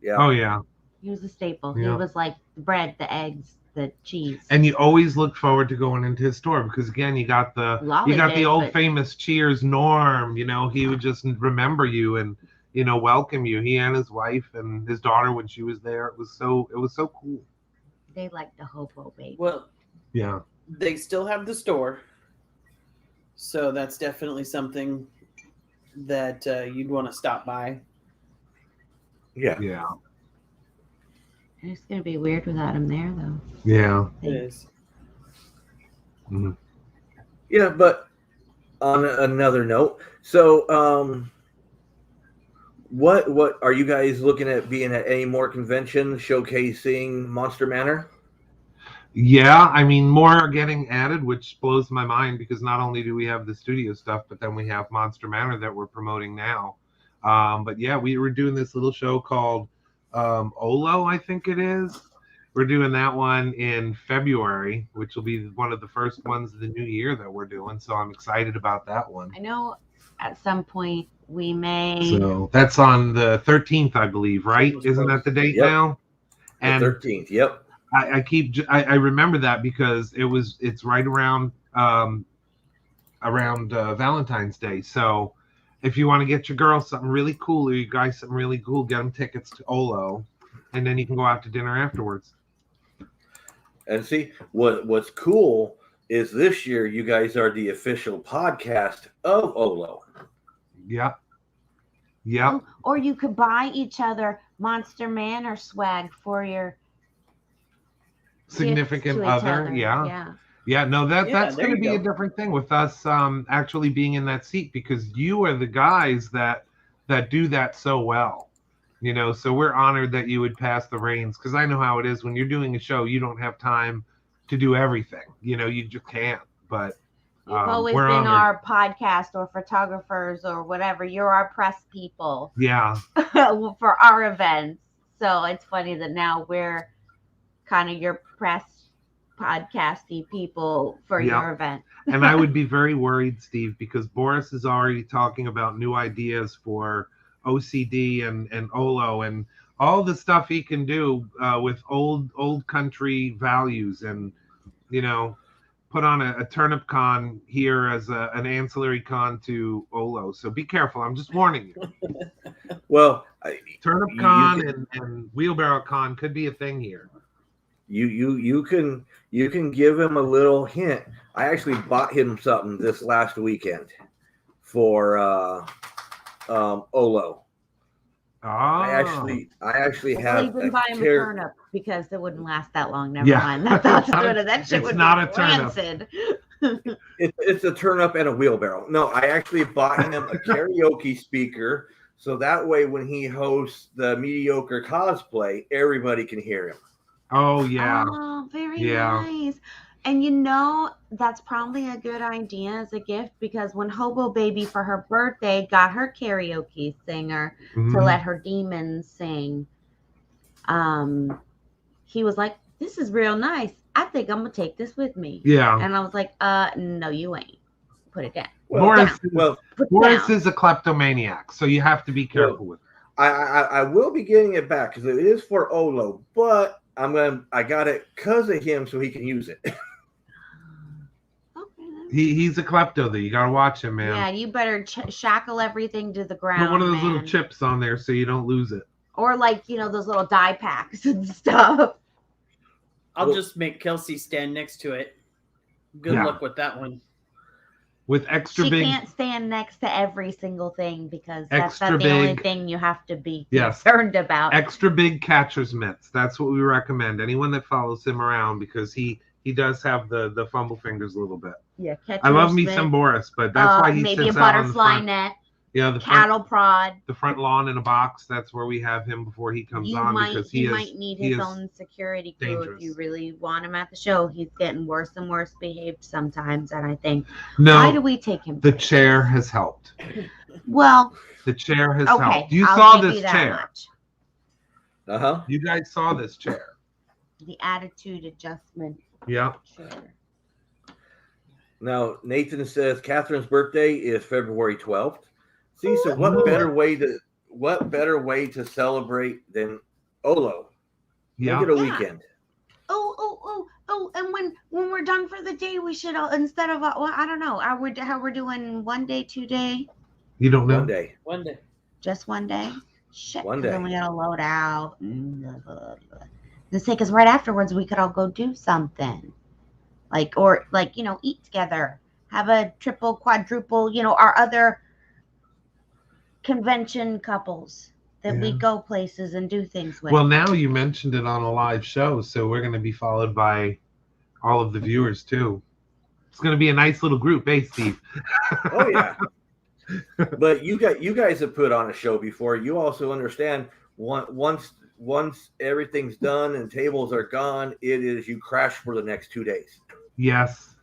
Yeah.
Oh yeah.
He was a staple.
Yeah.
He was like the bread, the eggs, the cheese.
And you always look forward to going into his store because again, you got the old famous Cheers Norm. He would just remember you and welcome you. He and his wife and his daughter when she was there. It was so cool.
They like the hobo baby.
Well,
yeah.
They still have the store. So that's definitely something that you'd want to stop by.
Yeah.
Yeah.
It's going to be weird without him there, though.
Yeah.
It is.
Mm-hmm.
Yeah, but on another note, so what are you guys looking at being at any more conventions showcasing Monster Manor?
Yeah, I mean, more are getting added, which blows my mind because not only do we have the studio stuff, but then we have Monster Manor that we're promoting now. But yeah, we were doing this little show called Olo, I think it is. We're doing that one in February, which will be one of the first ones of the new year that we're doing. So I'm excited about that one.
I know at some point we may.
So that's on the 13th, I believe, right? Isn't that the date now?
And the 13th, yep.
I remember that because it's right around Valentine's Day. So if you want to get your girl something really cool or you guys something really cool, get them tickets to Olo, and then you can go out to dinner afterwards.
And see what's cool is this year you guys are the official podcast of Olo.
Yeah. Yeah.
Or you could buy each other Monster Manor swag for your
significant other. Yeah, no, that's going to be a different thing with us actually being in that seat because you are the guys that do that so well, so we're honored that you would pass the reins because I know how it is when you're doing a show, you don't have time to do everything, you just can't. But
you've always been honored. Our podcast or photographers or whatever. You're our press people.
Yeah.
For our events. So it's funny that now we're kind of your press podcasty people for your event.
And I would be very worried, Steve, because Boris is already talking about new ideas for O.C.D. and Olo and all the stuff he can do with old country values and, put on a turnip con here as an ancillary con to Olo. So be careful. I'm just warning you.
Well,
turnip con and wheelbarrow con could be a thing here.
You can give him a little hint. I actually bought him something this last weekend for Olo.
Oh.
I actually have
even buy him a turnip because it wouldn't last that long. Never mind. That shit would
not
be
a turnip.
rancid.
It's a turnip and a wheelbarrow. No, I actually bought him a karaoke speaker, so that way when he hosts the mediocre cosplay, everybody can hear him.
Oh yeah.
Oh, very
Yeah.
nice. And that's probably a good idea as a gift, because when Hobo Baby for her birthday got her karaoke singer
Mhm.
to let her demons sing, he was like, "This is real nice. I think I'm gonna take this with me."
Yeah.
And I was like, no, you ain't. Put it down.
Boris
Down.
is a kleptomaniac, so you have to be careful with it.
I will be getting it back because it is for Olo, but I got it because of him so he can use it.
He's a klepto though. You gotta watch him, man.
Yeah, you better shackle everything to the ground.
Put one of those
man.
little chips on there so you don't lose it.
Or like, those little dye packs and stuff.
I'll just make Kelsey stand next to it. Good luck with that one.
With extra
she
big.
She can't stand next to every single thing because that's not the only thing you have to be concerned about.
Extra big catcher's mitts. That's what we recommend. Anyone that follows him around, because he does have the fumble fingers a little bit.
Yeah,
I love me some Boris, but that's why he
maybe
sits
a
out on the
butterfly
front.
net.
Yeah, the
cattle prod.
The front lawn in a box. That's where we have him before he comes on, because he
might need his own security crew dangerous. If you really want him at the show. He's getting worse and worse behaved sometimes, and I think why do we take him?
The chair has helped.
Well,
the chair has helped. You
I'll
saw this chair.
You
guys saw this chair.
The attitude adjustment.
Yeah.
Chair.
Now Nathan says Catherine's birthday is February 12th. See, so what better way to celebrate than Olo?
Yeah.
Make it a weekend.
Oh! And when we're done for the day, we should instead of I don't know. How we're doing 1 day, 2 day?
You don't know.
1 day.
1 day.
Just 1 day. Shit.
1 day.
Then we gotta load out. Let's say, because right afterwards we could all go do something, like eat together, have a triple, quadruple. Our other convention couples that we go places and do things with.
Well, now you mentioned it on a live show, so we're going to be followed by all of the viewers too. It's going to be a nice little group, Steve?
Oh yeah. But you guys have put on a show before. You also understand once everything's done and tables are gone, you crash for the next 2 days.
Yes.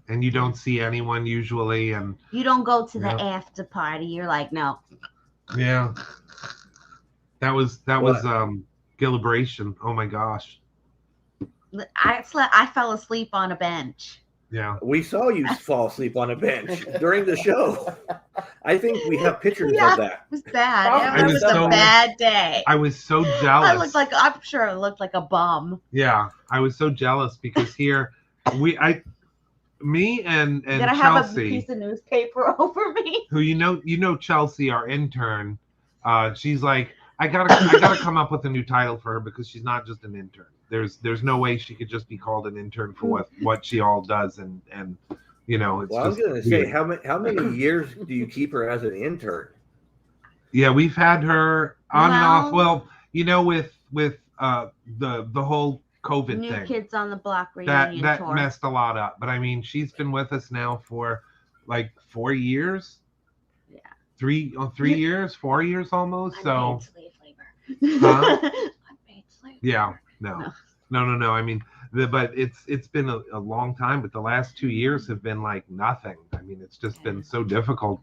And you don't see anyone usually, and
you don't go to the after party. You're like, no.
Yeah. That was Gillibration. Oh my gosh.
I fell asleep on a bench.
Yeah.
We saw you fall asleep on a bench during the show. I think we have pictures of that.
It was bad. It was a bad day.
I was so jealous.
I'm sure I looked like a bum.
Yeah. I was so jealous because here me and
Chelsea. Have a piece of newspaper over me.
Who you know Chelsea, our intern. She's like, I gotta come up with a new title for her because she's not just an intern. There's no way she could just be called an intern for what she all does, and it's
well, I was gonna say, how many years do you keep her as an intern?
Yeah, we've had her on and off. Well, with the whole COVID
New
thing.
Kids on the Block reunion
that
tour.
messed a lot up. But I mean, she's been with us now for like 4 years. Yeah. 3 years, 4 years almost. So.
Slave labor. Huh? Unpaid slave.
Yeah. No. I mean, but it's been a long time. But the last 2 years have been like nothing. I mean, it's just been so difficult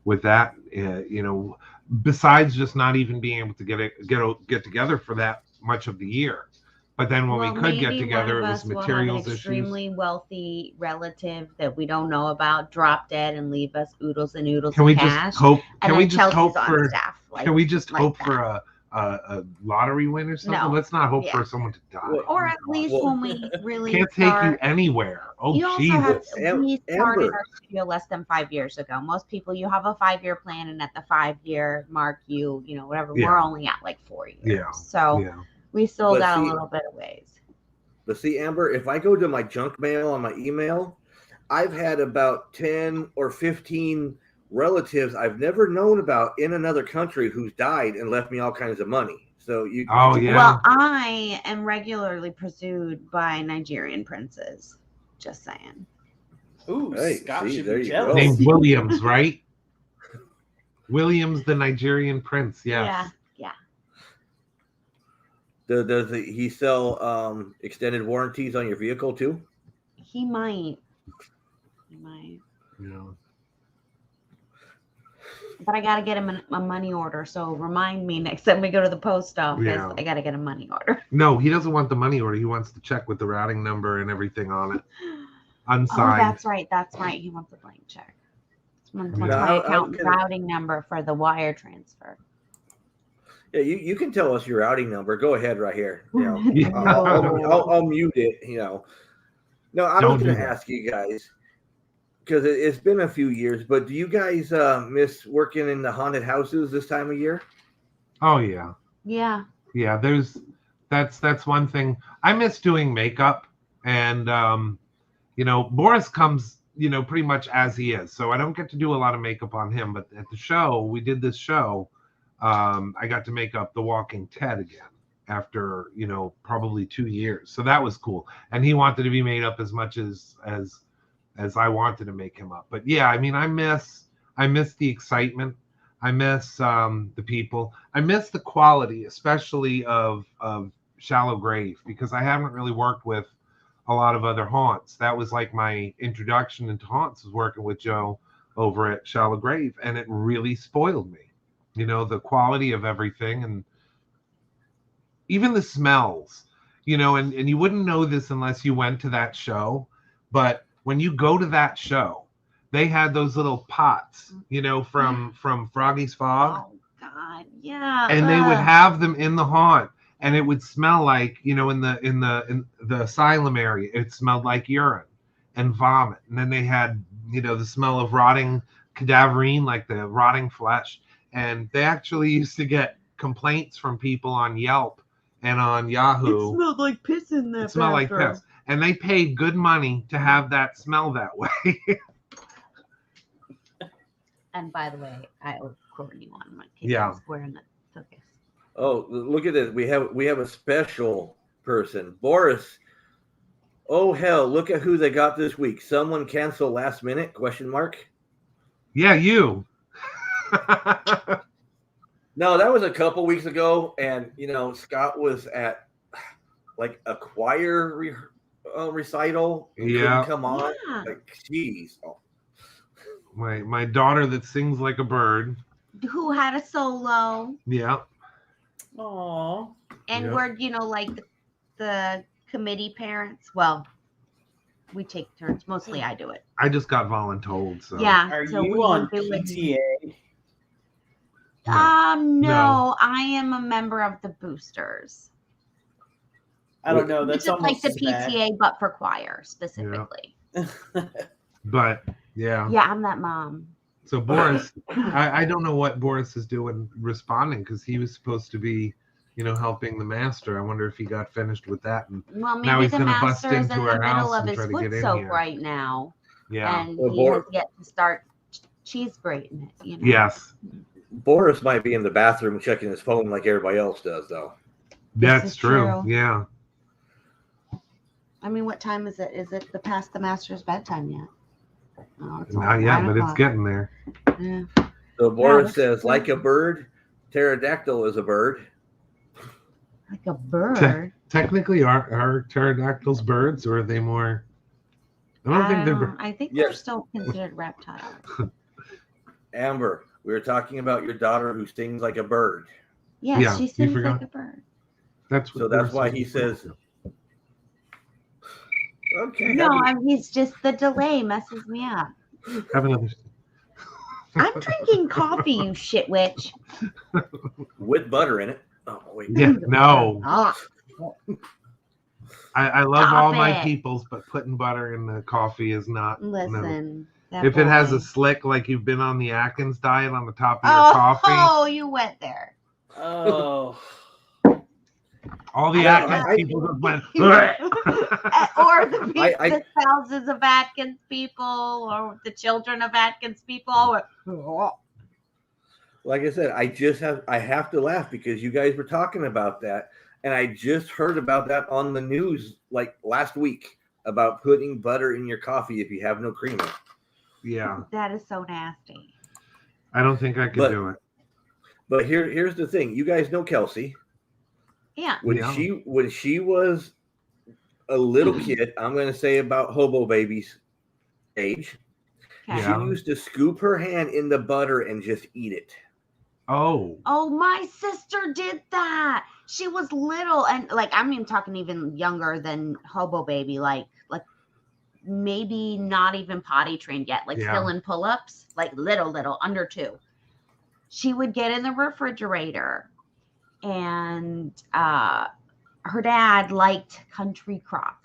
with that. Besides just not even being able to get together for that much of the year. But then when we could get together, it was materials issues.
Extremely wealthy relative that we don't know about drop dead and leave us oodles and oodles
of
cash.
Can we just hope for a lottery win or something? No. Let's not hope for someone to die.
Or at least when we really
can't take you anywhere. Oh, Jesus.
We started our studio less than 5 years ago. Most people, you have a 5-year plan, and at the 5-year mark, whatever. Yeah. We're only at like 4 years.
Yeah.
So. Yeah. We still got a little bit of ways.
But see, Amber, if I go to my junk mail on my email, I've had about 10 or 15 relatives I've never known about in another country who's died and left me all kinds of money. So you.
Oh yeah.
Well, I am regularly pursued by Nigerian princes. Just saying.
Ooh,
Hey,
Scott
see,
should
there
be
you
jealous.
go.
Named Williams, right? Williams, the Nigerian prince. Yes.
Yeah.
Does he sell extended warranties on your vehicle too?
He might. He might.
Yeah.
But I got to get him a money order. So remind me next time we go to the post office.
Yeah.
I got to get a money order.
No, he doesn't want the money order. He wants the check with the routing number and everything on it.
Oh,
Unsigned.
that's right. That's right. He wants a blank check. What's
Yeah.
my account routing number for the wire transfer?
Yeah, you can tell us your routing number. Go ahead, right here. You know,
Yeah.
I'll mute it. You know, no, I was going to ask you guys because it's been a few years, but do you guys miss working in the haunted houses this time of year?
Oh yeah.
Yeah.
Yeah, that's one thing. I miss doing makeup, and Boris comes, pretty much as he is. So I don't get to do a lot of makeup on him, but at the show, we did this show. I got to make up The Walking Ted again after, probably 2 years. So that was cool. And he wanted to be made up as much as I wanted to make him up. But yeah, I mean, I miss the excitement. I miss the people. I miss the quality, especially of Shallow Grave, because I haven't really worked with a lot of other haunts. That was like my introduction into haunts, was working with Joe over at Shallow Grave, and it really spoiled me. The quality of everything, and even the smells, and you wouldn't know this unless you went to that show. But when you go to that show, they had those little pots, from Froggy's Fog.
Oh God, yeah.
And they would have them in the haunt, and it would smell like, in the asylum area, it smelled like urine and vomit. And then they had, the smell of rotting cadaverine, like the rotting flesh. And they actually used to get complaints from people on Yelp and on Yahoo.
It smelled like piss in there.
It smelled like piss. And they paid good money to have that smell that way.
And by the way, I owe Courtney one. My kid
Yeah.
was wearing the focus.
Oh, look at this. We have a special person. Boris. Oh hell, look at who they got this week. Someone cancel last minute? ?
Yeah, you.
No, that was a couple weeks ago, and Scott was at like a choir recital.
Yeah.
Couldn't come on.
Yeah.
Like, jeez. Oh.
My daughter that sings like a bird.
Who had a solo.
Yeah.
Aww.
And
Yeah.
we're, like the committee parents. Well, we take turns. Mostly I do it.
I just got voluntold. So.
Yeah.
Are
so
you
we
on
do it.
PTA?
No,
No.
I am a member of the boosters.
I don't know.
Which
That's
is like
almost
the
as bad.
PTA, but for choir specifically.
But yeah.
Yeah, I'm that mom.
So Boris, I don't know what Boris is doing responding, because he was supposed to be, helping the master. I wonder if he got finished with that. And
Well,
Now
maybe
he's
the
gonna bust
master is
into
in
our
the
house
middle of
and
his
try to
foot
get in
soak
here.
right now.
yeah.
And
Well,
he has yet to start cheese grating it,
Yes.
Boris might be in the bathroom checking his phone like everybody else does, though.
That's
is
true.
true.
Yeah.
I mean, what time is it? Is it past the master's bedtime yet? Oh, it's
Not
only
yet,
9
but it's
o'clock.
getting there.
Yeah.
So Boris
that's
says,
true.
like a bird, pterodactyl is a bird.
Like a bird.
Technically, are pterodactyls birds, or are they more? I don't think they're.
I think they're
Yes.
still considered reptiles.
Amber, we were talking about your daughter who sings like a bird.
Yes,
Yeah,
she
you
sings
forgot.
like a bird.
That's
So that's
Boris
why
was
he
referring
says-
to.
Okay.
No, it's just the delay messes me up.
Have another.
I'm drinking coffee, you shit witch.
With butter in it. Oh, wait.
Yeah. No.
Ah,
I love
Stop
all my
it.
peoples, but putting butter in the coffee is not. No.
listen. that
If it has
boy.
a slick, like you've been on the Atkins diet on the top of your coffee,
Oh, you went there.
Oh.
all the
I-
Atkins
I-
people just went.
Or the people,
I-
the spouses of Atkins people, or the children of Atkins people. Or,
Like I said, I have to laugh because you guys were talking about that, and I just heard about that on the news like last week. about putting butter in your coffee if you have no creamer.
Yeah.
That is so nasty.
I don't think I could do it.
But here's the thing. You guys know Kelsey.
Yeah.
When she was a little kid, I'm going to say about Hobo Baby's age,
Okay.
she used to scoop her hand in the butter and just eat it.
Oh.
Oh, my sister did that. She was little, and like I'm even talking even younger than Hobo Baby, like maybe not even potty trained yet, like still in pull-ups, like little under 2. She would get in the refrigerator, and her dad liked Country Crock.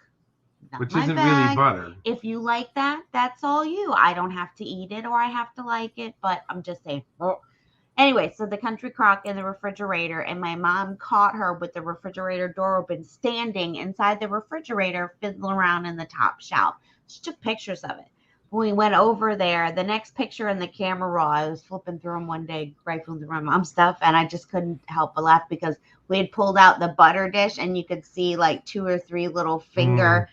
Which isn't really butter.
If you like that, that's all you. I don't have to eat it or I have to like it, but I'm just saying. Anyway, so the Country Crock in the refrigerator, and my mom caught her with the refrigerator door open, standing inside the refrigerator, fiddling around in the top shelf. She took pictures of it. When we went over there, the next picture in the camera roll, I was flipping through them one day, rifling through my mom's stuff, and I just couldn't help but laugh because we had pulled out the butter dish, and you could see like 2 or 3 little finger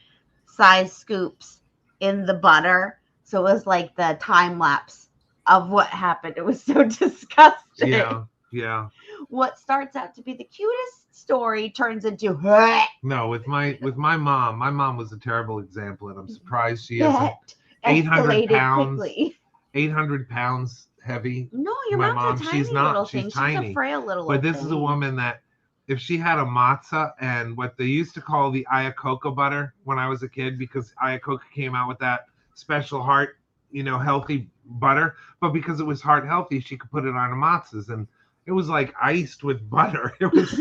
size scoops in the butter. So it was like the time lapse of what happened. It was so disgusting.
Yeah.
What starts out to be the cutest story turns into
No, with my mom. My mom was a terrible example, and I'm surprised she isn't 800 pounds. Quickly. 800 pounds heavy.
No, your mom's a tiny little thing.
She's tiny.
She's a frail little
But this
thing.
is a woman that, if she had a matzah and what they used to call the Ayacoca butter when I was a kid, because Ayacoca came out with that special heart, healthy butter, but because it was heart healthy, she could put it on her matzahs, and it was like iced with butter. It was.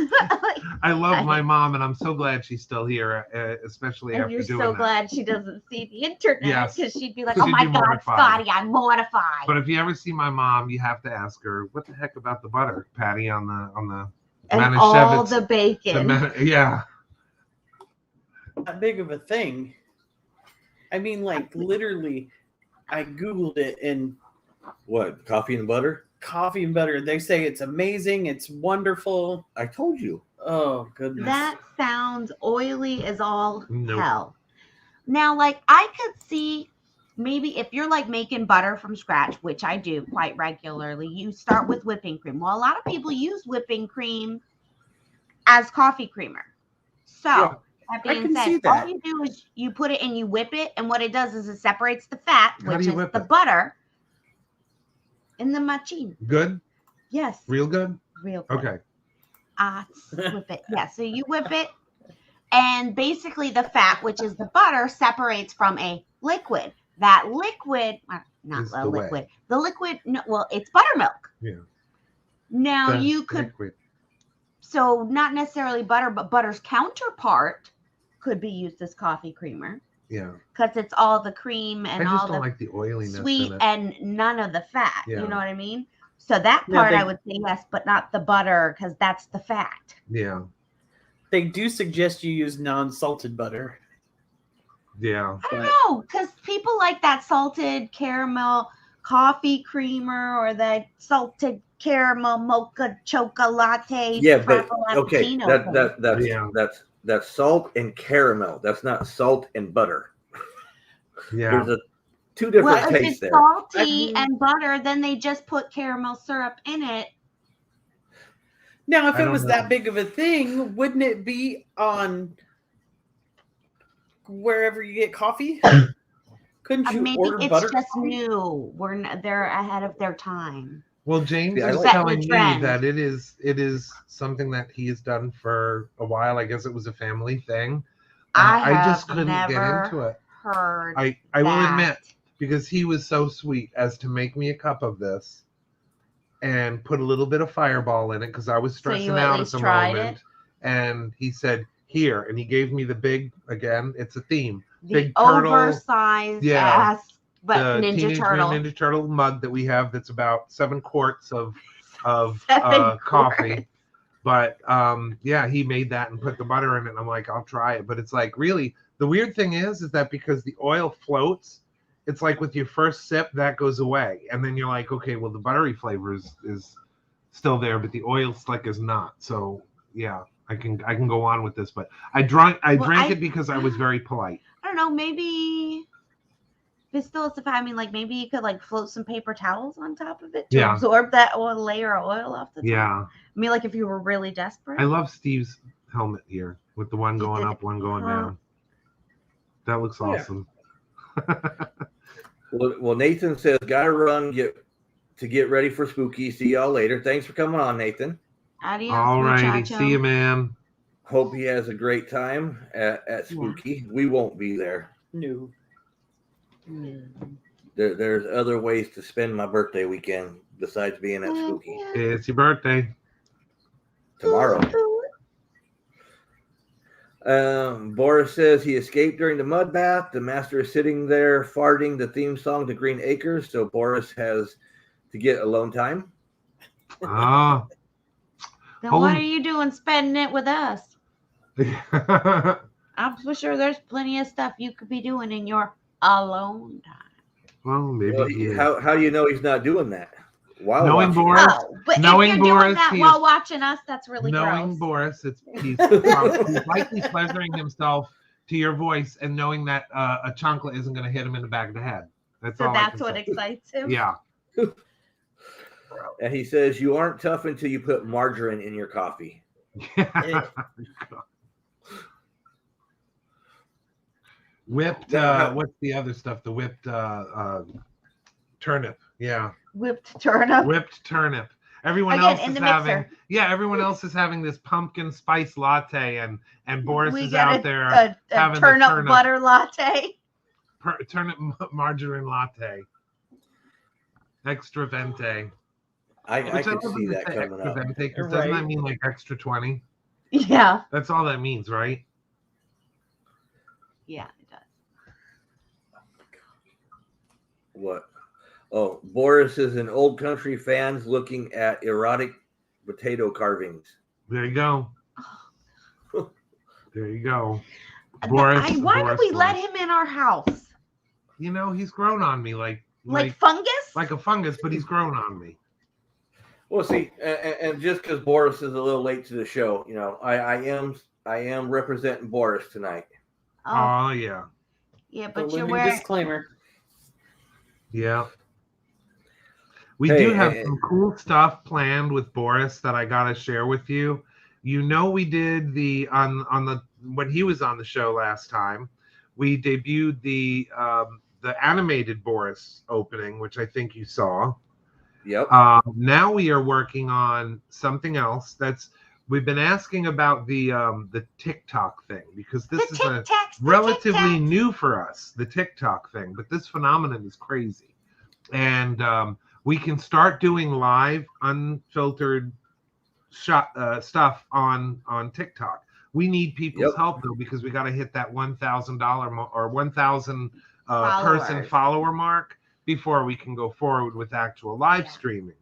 I love my mom, and I'm so glad she's still here, especially after doing that.
And you're so glad she doesn't see the internet, because she'd be like, "Oh
She'd
my
be
God,
mortified.
Scotty, I'm mortified."
But if you ever see my mom, you have to ask her, "What the heck about the butter, Patty, on the
and all the bacon?"
Not big of a thing. I mean, like literally, I Googled it, and
what, coffee and butter?
Coffee and butter. They say it's amazing. It's wonderful.
I told you.
Oh, goodness.
That sounds oily as all hell. Now, like, I could see maybe if you're like making butter from scratch, which I do quite regularly, you start with whipping cream. Well, a lot of people use whipping cream as coffee creamer. So that being said, all you do is you put it and you whip it, and what it does is it separates the fat, which is the butter, in the machine.
Good?
Yes.
Real good?
Real good.
Okay.
Whip it. Yeah, so you whip it, and basically the fat, which is the butter, separates from a liquid. That liquid, not the liquid. The liquid, no, well, it's buttermilk.
Yeah.
Now you could, so not necessarily butter, but butter's counterpart could be used as coffee creamer.
Yeah.
Because it's all the cream and all the
like the oiliness
sweet
in it.
and none of the fat.
Yeah.
You know what I mean? So that part I would say yes, but not the butter, because that's the fat.
Yeah.
They do suggest you use non-salted butter.
Yeah.
I don't know, because people like that salted caramel coffee creamer or the salted caramel mocha chocolate.
Yeah, but okay, that's salt and caramel. That's not salt and butter.
Yeah.
There's two different tastes there.
Well, if it's salty and butter, then they just put caramel syrup in it.
Now, if it was that big of a thing, wouldn't it be on wherever you get coffee? Couldn't you order butter?
Maybe it's just new. They're ahead of their time.
Well, James is telling me that it is something that he has done for a while. I guess it was a family thing. I just couldn't get into it. I will admit, because he was so sweet as to make me a cup of this and put a little bit of Fireball in it, because I was stressing out at the moment. And he said, "Here," and he gave me the big, again, it's a theme.
The
big turtle,
oversized ass, but
Ninja Turtle mug that we have that's about 7 quarts of coffee. But he made that and put the butter in it, and I'm like, I'll try it. But it's like, really, the weird thing is that because the oil floats, it's like with your first sip, that goes away. And then you're like, okay, well, the buttery flavor is still there, but the oil slick is not. So, yeah, I can go on with this. But I drank it because I was very polite.
don't know, maybe if it still is I mean, like maybe you could like float some paper towels on top of it to absorb that oil layer of oil off the top.
Yeah.
I mean, like if you were really desperate.
I love Steve's helmet here with the one going up, one going down. That looks awesome.
Well, Nathan says, gotta run to get ready for spooky. See y'all later. Thanks for coming on, Nathan.
Adios,
all righty.
muchacho.
See you, man.
Hope he has a great time at spooky. Yeah. We won't be there.
No.
There's other ways to spend my birthday weekend besides being at spooky.
It's your birthday.
Tomorrow. Boris says he escaped during the mud bath. The master is sitting there farting the theme song to Green Acres, so Boris has to get alone time.
Ah.
Then what are you doing spending it with us? I'm sure there's plenty of stuff you could be doing in your alone time.
Well, maybe.
How do you know he's not doing that?
Knowing Boris,
but
knowing
if you're
Boris,
doing that while watching us, that's really
knowing
gross.
Boris, he's likely pleasuring himself to your voice and knowing that a chancla isn't going to hit him in the back of the head. That's all.
So that's what excites him.
Yeah.
And he says you aren't tough until you put margarine in your coffee.
Whipped. What's the other stuff? The whipped turnip. Yeah.
Whipped turnip.
Whipped turnip. Everyone else is having. Yeah, everyone else is having this pumpkin spice latte, and Boris is out there having
turnip butter latte.
Turnip margarine latte. Extra vente.
I can see that coming up.
Vente, doesn't that mean like extra 20?
Yeah.
That's all that means, right?
Yeah, it does.
What? Oh, Boris is an old country fans looking at erotic potato carvings.
There you go. There you go. Boris.
Why would we let him in our house?
You know, he's grown on me like
fungus?
Like a fungus, but he's grown on me.
Well, see, and just because Boris is a little late to the show, you know, I am representing Boris tonight.
Oh yeah.
Yeah, but you're wearing
disclaimer.
Yeah. We do have some cool stuff planned with Boris that I gotta share with you. You know, we did when he was on the show last time, we debuted the animated Boris opening, which I think you saw.
Yep.
Now we are working on something else we've been asking about the TikTok thing, because this is relatively new for us, the TikTok thing, but this phenomenon is crazy. And we can start doing live, unfiltered stuff on TikTok. We need people's help though, because we got to hit that $1,000 or 1,000 person follower mark before we can go forward with actual live streaming.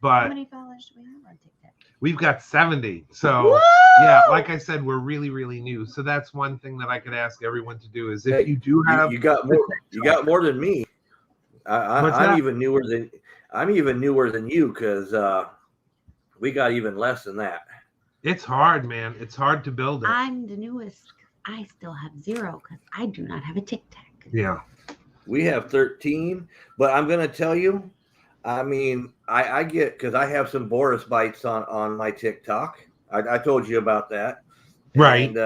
But
how many followers do we have on TikTok?
We've got 70. So
Woo!
Yeah, like I said, we're really, really new. So that's one thing that I could ask everyone to do is if you do have
you got more than me. I'm even newer than you, because we got even less than that.
It's hard, man. It's hard to build it.
I'm the newest. I still have 0 because I do not have a TikTok.
Yeah.
We have 13, but I'm going to tell you, I mean, I get, because I have some Boris bites on my TikTok. I told you about that.
Right.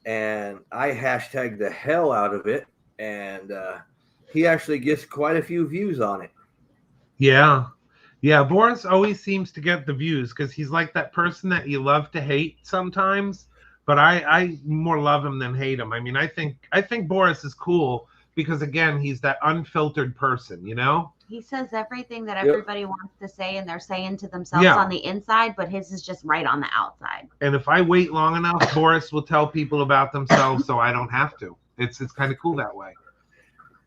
And I hashtagged the hell out of it. And he actually gets quite a few views on it.
Yeah. Yeah. Boris always seems to get the views because he's like that person that you love to hate sometimes. But I more love him than hate him. I mean, I think Boris is cool because, again, he's that unfiltered person, you know?
He says everything that everybody wants to say, and they're saying to themselves on the inside, but his is just right on the outside.
And if I wait long enough, Boris will tell people about themselves, so I don't have to. It's kind of cool that way.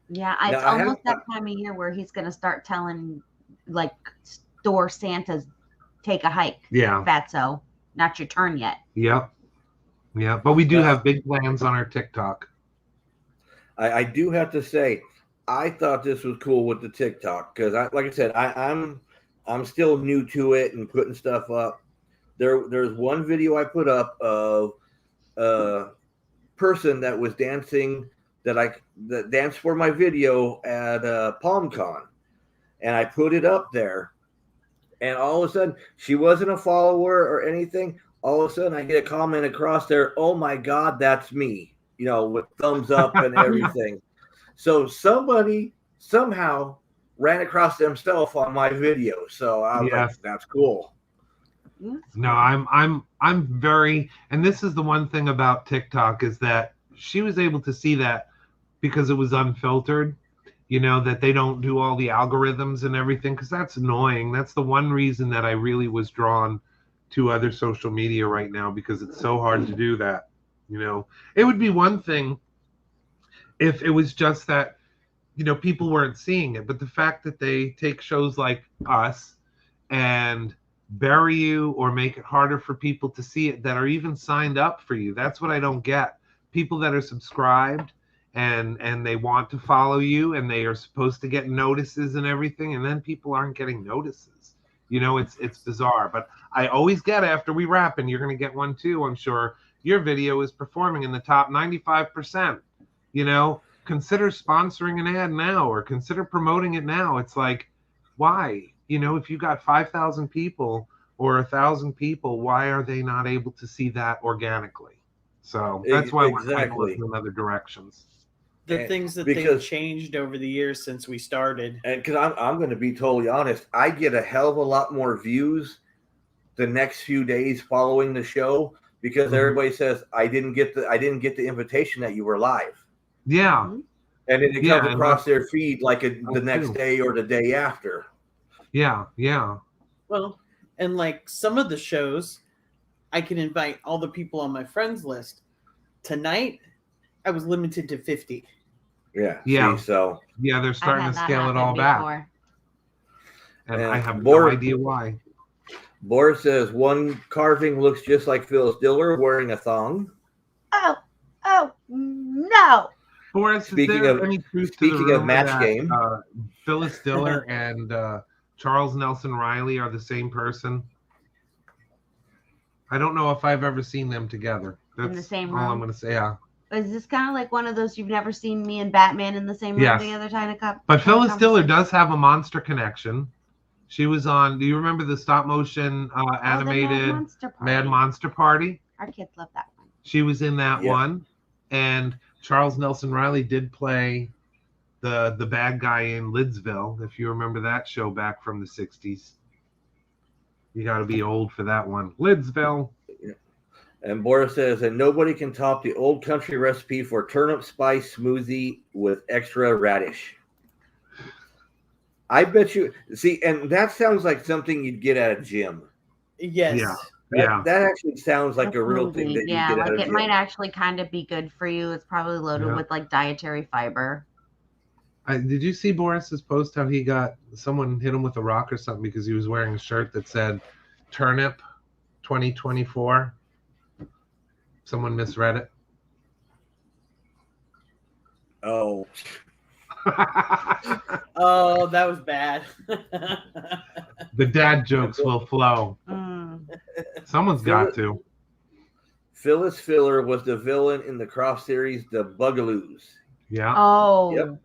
Yeah, it's almost that time of year where he's going to start telling, like, store Santas, take a hike.
Yeah.
Fatso, not your turn yet.
Yep. Yeah, but we do have big plans on our TikTok.
I do have to say, I thought this was cool with the TikTok because, like I said, I'm still new to it and putting stuff up. There's one video I put up of person that was dancing that danced for my video at PalmCon, and I put it up there, and all of a sudden she wasn't a follower or anything. All of a sudden I get a comment across there, "Oh my God, that's me," with thumbs up and everything. So somebody somehow ran across themselves on my video. So I was like, that's cool.
No, I'm very, and this is the one thing about TikTok is that she was able to see that because it was unfiltered, that they don't do all the algorithms and everything, because that's annoying. That's the one reason that I really was drawn to other social media right now, because it's so hard to do that. It would be one thing if it was just that, people weren't seeing it, but the fact that they take shows like us and bury you or make it harder for people to see it that are even signed up for you. That's what I don't get. People that are subscribed and they want to follow you and they are supposed to get notices and everything, and then people aren't getting notices. It's bizarre. But I always get, after we wrap, and you're going to get one too, I'm sure, your video is performing in the top 95%. Consider sponsoring an ad now, or consider promoting it now. It's like, why? If you got 5,000 people or 1,000 people, why are they not able to see that organically? So that's why we're trying to look in other directions.
The things that they've changed over the years since we started.
And because I'm going to be totally honest, I get a hell of a lot more views the next few days following the show, because everybody says I didn't get the invitation that you were live.
Yeah.
And then it comes across their feed like the next day or the day after.
Yeah.
Well, and like some of the shows, I can invite all the people on my friends list. Tonight, I was limited to 50.
Yeah.
So they're starting to scale it all back. And I have no idea why.
Boris says one carving looks just like Phyllis Diller wearing a thong.
Oh no.
Boris, is there any truth to the rumor
of Match
that,
Game,
Phyllis Diller and Charles Nelson Riley are the same person? I don't know if I've ever seen them together. That's
in the same
all
room.
I'm going to say. Yeah.
Is this kind of like one of those you've never seen me and Batman in the same room together trying to cup?
But Phyllis Diller does have a monster connection. She was on, do you remember the stop motion animated Mad Monster Party?
Our kids love that one.
She was in that one. And Charles Nelson Riley did play the bad guy in Lidsville, if you remember that show back from the 60s. You got to be old for that one. Lidsville.
And Boris says, and nobody can top the old country recipe for turnip spice smoothie with extra radish. I bet you, see, and that sounds like something you'd get at a gym.
Yes.
Yeah. That actually sounds like a real thing that you get at a gym.
It might actually kind of be good for you. It's probably loaded with like dietary fiber.
Did you see Boris's post how he got someone hit him with a rock or something because he was wearing a shirt that said Turnip 2024? Someone misread it.
Oh.
Oh, that was bad.
The dad jokes will flow. Someone's got to.
Phyllis Filler was the villain in the cross series The Bugaloos.
Yeah.
Oh.
Yep.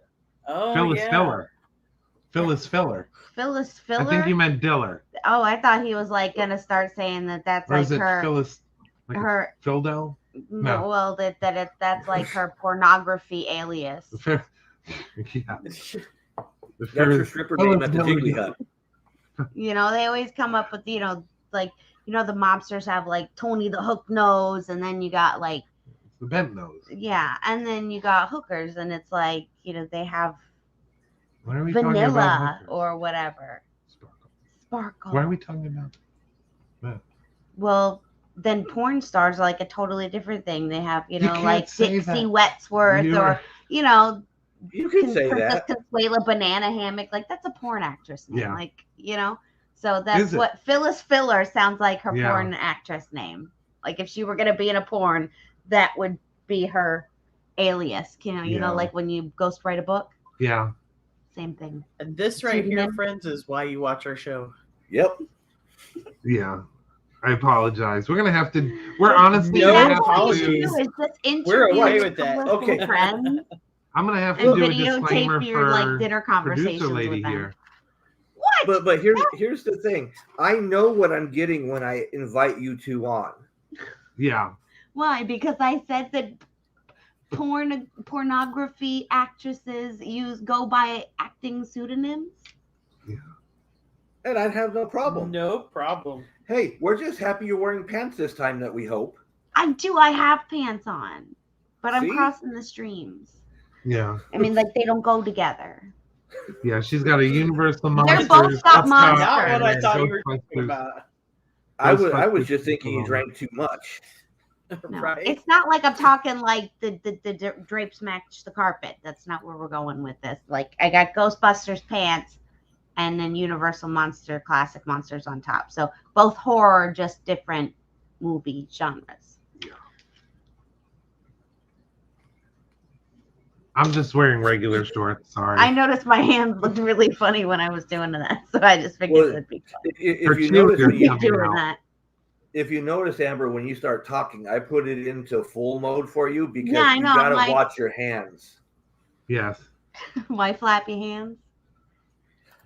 Oh,
Phyllis Filler. Phyllis Filler.
Phyllis Filler?
I think you meant Diller.
Oh, I thought he was like going to start saying that's
or
like
is it
her.
Phyllis, like
her.
Phildo?
No. Well, that's like her pornography alias.
Yeah.
That's her stripper name at the Jiggly Hut.
They always come up with, the mobsters have like Tony the Hook Nose, and then you got like
the bent nose.
Yeah, and then you got hookers, and it's like, they have
vanilla
or whatever. Sparkle.
Why are we talking about that?
Well, then porn stars are like a totally different thing. They have, like
Dixie
Wetsworth or,
You can say that.
Consuela Banana Hammock. Like, that's a porn actress name.
Yeah.
Like, so that's what Phyllis Filler sounds like her porn actress name. Like, if she were going to be in a porn, that would be her alias. Like when you ghostwrite a book.
Yeah.
Same thing.
And this right here, friends, is why you watch our show.
Yep.
Yeah. I apologize. We're gonna have to. We're honestly
No
gonna
That's
have
what
to
you
apologies.
do, is just
We're
interview
okay with that.
Chris's
Okay.
friends
I'm gonna have to
and
do a
videotape
disclaimer
your like
for
dinner
producer
conversations
lady
with them.
here.
What?
But here's the thing. I know what I'm getting when I invite you two on.
Yeah.
Why? Because I said that pornography actresses go by acting pseudonyms.
And I'd have no problem.
No problem.
Hey, we're just happy you're wearing pants this time that we hope.
I have pants on, but I'm
See?
crossing the streams.
Yeah.
I mean, like they don't go together.
Yeah. She's got a Universal
They're
Monsters.
both got
Epcot,
monsters.
Not what I
and
thought you were
Ghostbusters.
talking about.
I was
Ghostbusters
just thinking you
Epcot.
drank too much.
No,
Right?
it's not like I'm talking like the drapes match the carpet. That's not where we're going with this. Like I got Ghostbusters pants and then Universal Monster classic monsters on top. So both horror, just different movie genres.
I'm just wearing regular shorts. Sorry.
I noticed my hands looked really funny when I was doing that, so I just figured
Well,
it'd be fun.
If you notice
cheerleaders
when you,
coming
doing
out.
that.
if you notice, Amber, when you start talking, I put it into full mode for you because
Yeah, I
you
know, I'm
gotta
like-
watch your hands.
Yes.
My flappy hands.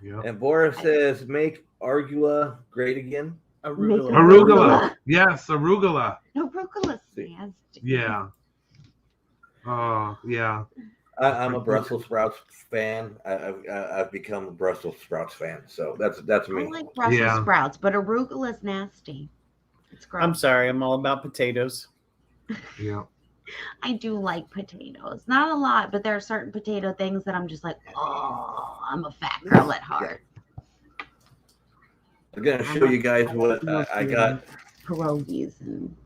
Yep.
And Boris says, "Make Argula great again."
Arugula.
Arugula. Yes, arugula.
No, arugula's
See.
nasty.
Yeah. Oh, yeah.
I'm a Brussels sprouts fan. I've become a Brussels sprouts fan. So that's
I
me.
like Brussels
Yeah.
sprouts, but arugula's nasty. It's gross.
I'm sorry. I'm all about potatoes.
Yeah.
I do like potatoes. Not a lot, but there are certain potato things that I'm just like, oh, I'm a fat girl at heart.
I'm gonna show you guys what I got.
Pierogies and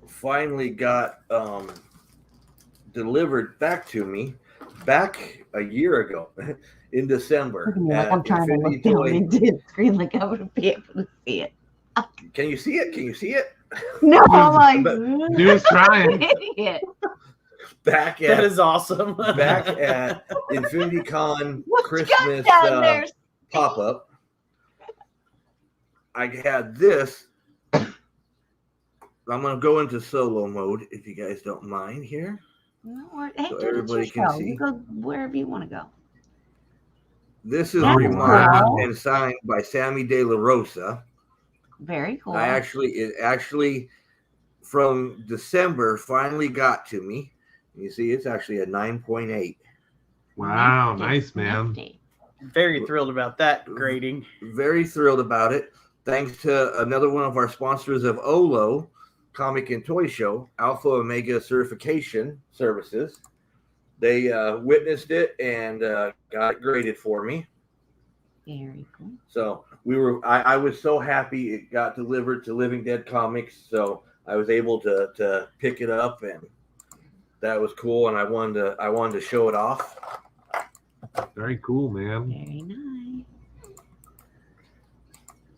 Finally got delivered back to me back a year ago in December.
like I'm
at
trying to
Infinity
look down
Toy.
into the screen like I would be able to see it.
Can you see it? Can you see it?
No, I'm like,
But-
Dude's trying.
idiot.
Back
That
at
is awesome.
back at Infinity Con
What you got
Christmas
down there?
pop up. I had this. I'm gonna go into solo mode if you guys don't mind here.
No, hey,
So
dude,
everybody
it's your
can
show.
see.
You go wherever you want to go.
This is
That's
remarked
cool.
and signed by Sammy De La Rosa.
Very cool.
It actually from December finally got to me. You see, it's actually a 9.8.
Wow,
Nifty,
nice, man.
nifty.
Very thrilled about that grading.
Very thrilled about it. Thanks to another one of our sponsors of OLO, Comic and Toy Show, Alpha Omega Certification Services. They witnessed it and got it graded for me.
Very cool.
So I was so happy it got delivered to Living Dead Comics. So I was able to pick it up, and that was cool. And I wanted to show it off.
Very cool, man.
Very nice.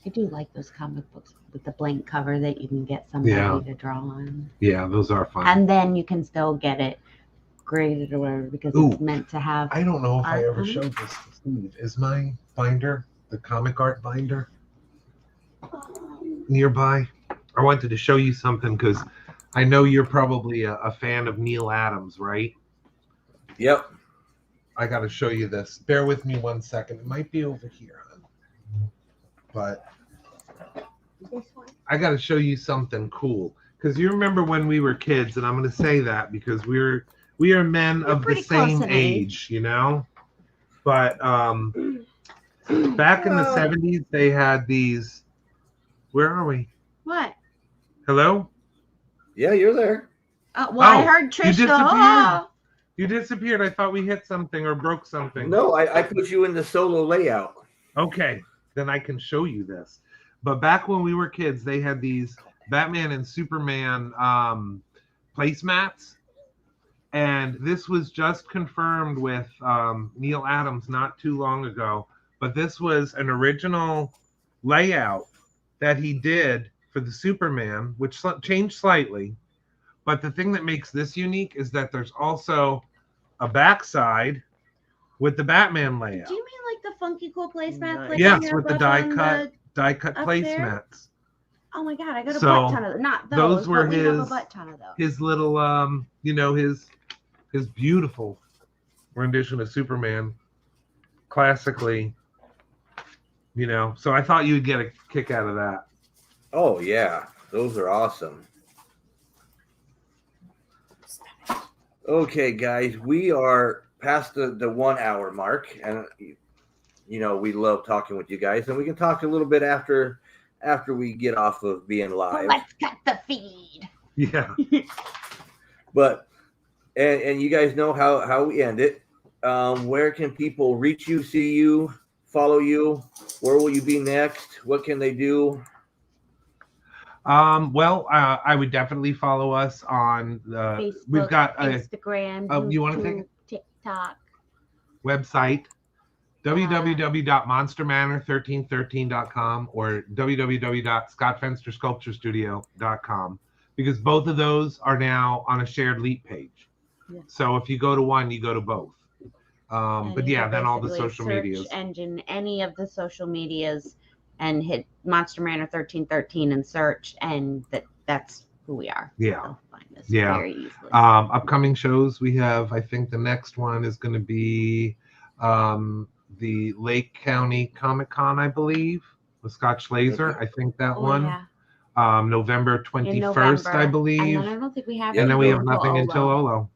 I do like those comic books with the blank cover that you can get somebody
Yeah.
to draw on.
Yeah, those are fun.
And then you can still get it graded or whatever because
Ooh,
it's meant to have.
I don't know if I
art
ever
on it.
showed this to Steve. Is my binder, the comic art binder, nearby? I wanted to show you something because I know you're probably a fan of Neil Adams, right?
Yep.
I got to show you this. Bear with me 1 second. It might be over here, but
This one?
I got to show you something cool because you remember when we were kids, and I'm going to say that because we are men
We're
of the
pretty close
same
in
age, you know. But back in the 70s, they had these. Where are we?
What?
Hello?
Yeah, you're there.
Well, I
Oh,
heard Trish go,
disappeared.
oh.
You disappeared. I thought we hit something or broke something.
No, I put you in the solo layout.
Okay, then I can show you this. But back when we were kids, they had these Batman and Superman placemats. And this was just confirmed with Neil Adams not too long ago. But this was an original layout that he did for the Superman, which changed slightly. But the thing that makes this unique is that there's also a backside with the Batman layout.
Do you mean like the funky cool placemats?
Nice.
Like
Yes,
you have
with the
up
die
on
cut
up there?
placemats.
Oh my god, I got a
So,
butt ton of not
those were
but we have a
his-
butt ton of those.
His little, his beautiful rendition of Superman, classically, So I thought you'd get a kick out of that.
Oh yeah, those are awesome. Okay, guys, we are past the 1 hour mark, and we love talking with you guys, and we can talk a little bit after we get off of being
Well,
live.
let's cut the feed.
Yeah.
But and you guys know how we end it. Where can people reach you, see you, follow you? Where will you be next? What can they do?
Well, I would definitely follow us on
Facebook,
we've got a
Instagram,
you wanna take
YouTube, TikTok.
website, www.monstermanor1313.com or www.scottfenstersculpturestudio.com, because both of those are now on a shared Leap page.
Yeah.
So if you go to one, you go to both. But
you
yeah,
can
then all the
basically
social
search
medias.
engine, any of the social medias, and hit Monster Manor 1313 and search, and that's who we are.
Yeah.
They'll find us
Yeah.
very easily.
Upcoming shows we have, I think the next one is going to be the Lake County Comic Con, I believe, with Scott Schlazer. I think that one.
Yeah.
November
In
21st, I
November.
believe.
And then I don't think we have.
And then we have
anything
nothing until Olo.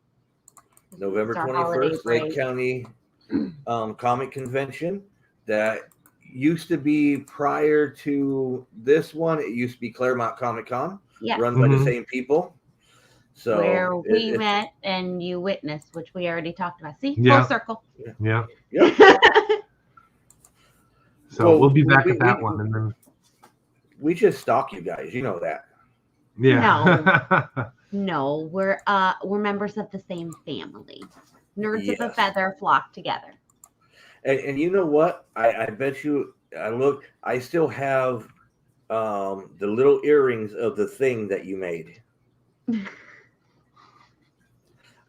November
It's our holiday
21st, Lake
break.
County Comic Convention. That used to be, prior to this one, it used to be Claremont Comic Con,
Yes.
run by the
Mhm.
same people. So
Where we met and you witnessed, which we already talked about. See,
Yeah.
full circle.
Yeah.
Yeah.
So
Well,
we'll be back
we-
at that
we-
one. And then,
We just stalk you guys. You know that.
yeah.
No, we're members of the same family. Nerds of a
Yes.
feather flock together.
And you know what? I bet you. I still have the little earrings of the thing that you made.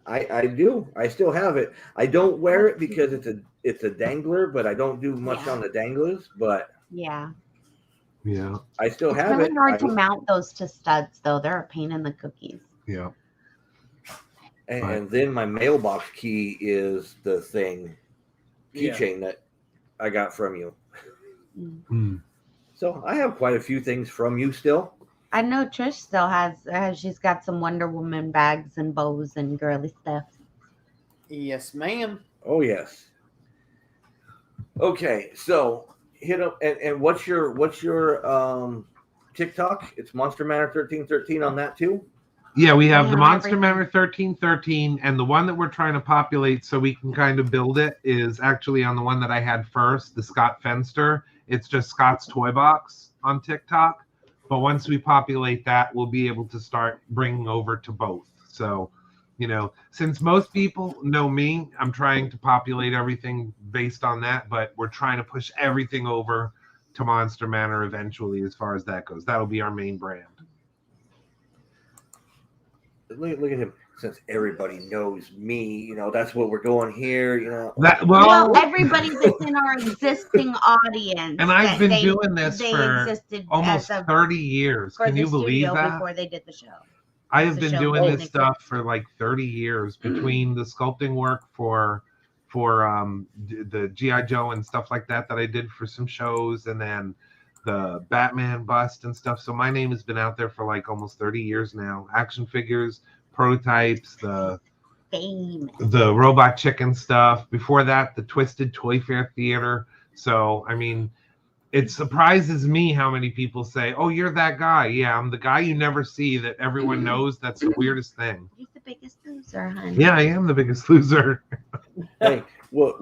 I do. I still have it. I don't wear it because it's a dangler, but I don't do much
Yeah.
on the danglers. But
Yeah.
Yeah.
I still
It's
have
really
it.
hard to mount those to studs, though. They're a pain in the cookies.
Yeah.
And then my mailbox key is the thing keychain that I got from you.
Mm.
So I have quite a few things from you still.
I know Trish still has. She's got some Wonder Woman bags and bows and girly stuff.
Yes, ma'am.
Oh yes. Okay, so hit up and what's your TikTok? It's Monster Manor 1313 on that too.
Yeah, we have
Yeah,
the Monster
everything.
Manor 1313, and the one that we're trying to populate so we can kind of build it is actually on the one that I had first, the Scott Fenster. It's just Scott's Toy Box on TikTok. But once we populate that, we'll be able to start bringing over to both. So, since most people know me, I'm trying to populate everything based on that, but we're trying to push everything over to Monster Manor eventually as far as that goes. That'll be our main brand.
Look at him. Since everybody knows me, that's what we're going here.
Well, everybody that's in our existing audience.
And I've been doing this
they
for
existed
almost
as
30 years.
for
Can
the
you believe
studio
that?
before they did the show.
I have
the
been
show
doing
didn't
this stuff
exist.
for like 30 years between the sculpting work for the G.I. Joe and stuff like that I did for some shows, and then the Batman bust and stuff. So my name has been out there for like almost 30 years now. Action figures, prototypes, the Robot Chicken stuff. Before that, the Twisted Toy Fair Theater. So, I mean, it surprises me how many people say, "Oh, you're that guy." Yeah, I'm the guy you never see that everyone knows. That's the weirdest thing.
You're the biggest loser, honey.
Yeah, I am the biggest loser.
Hey, well,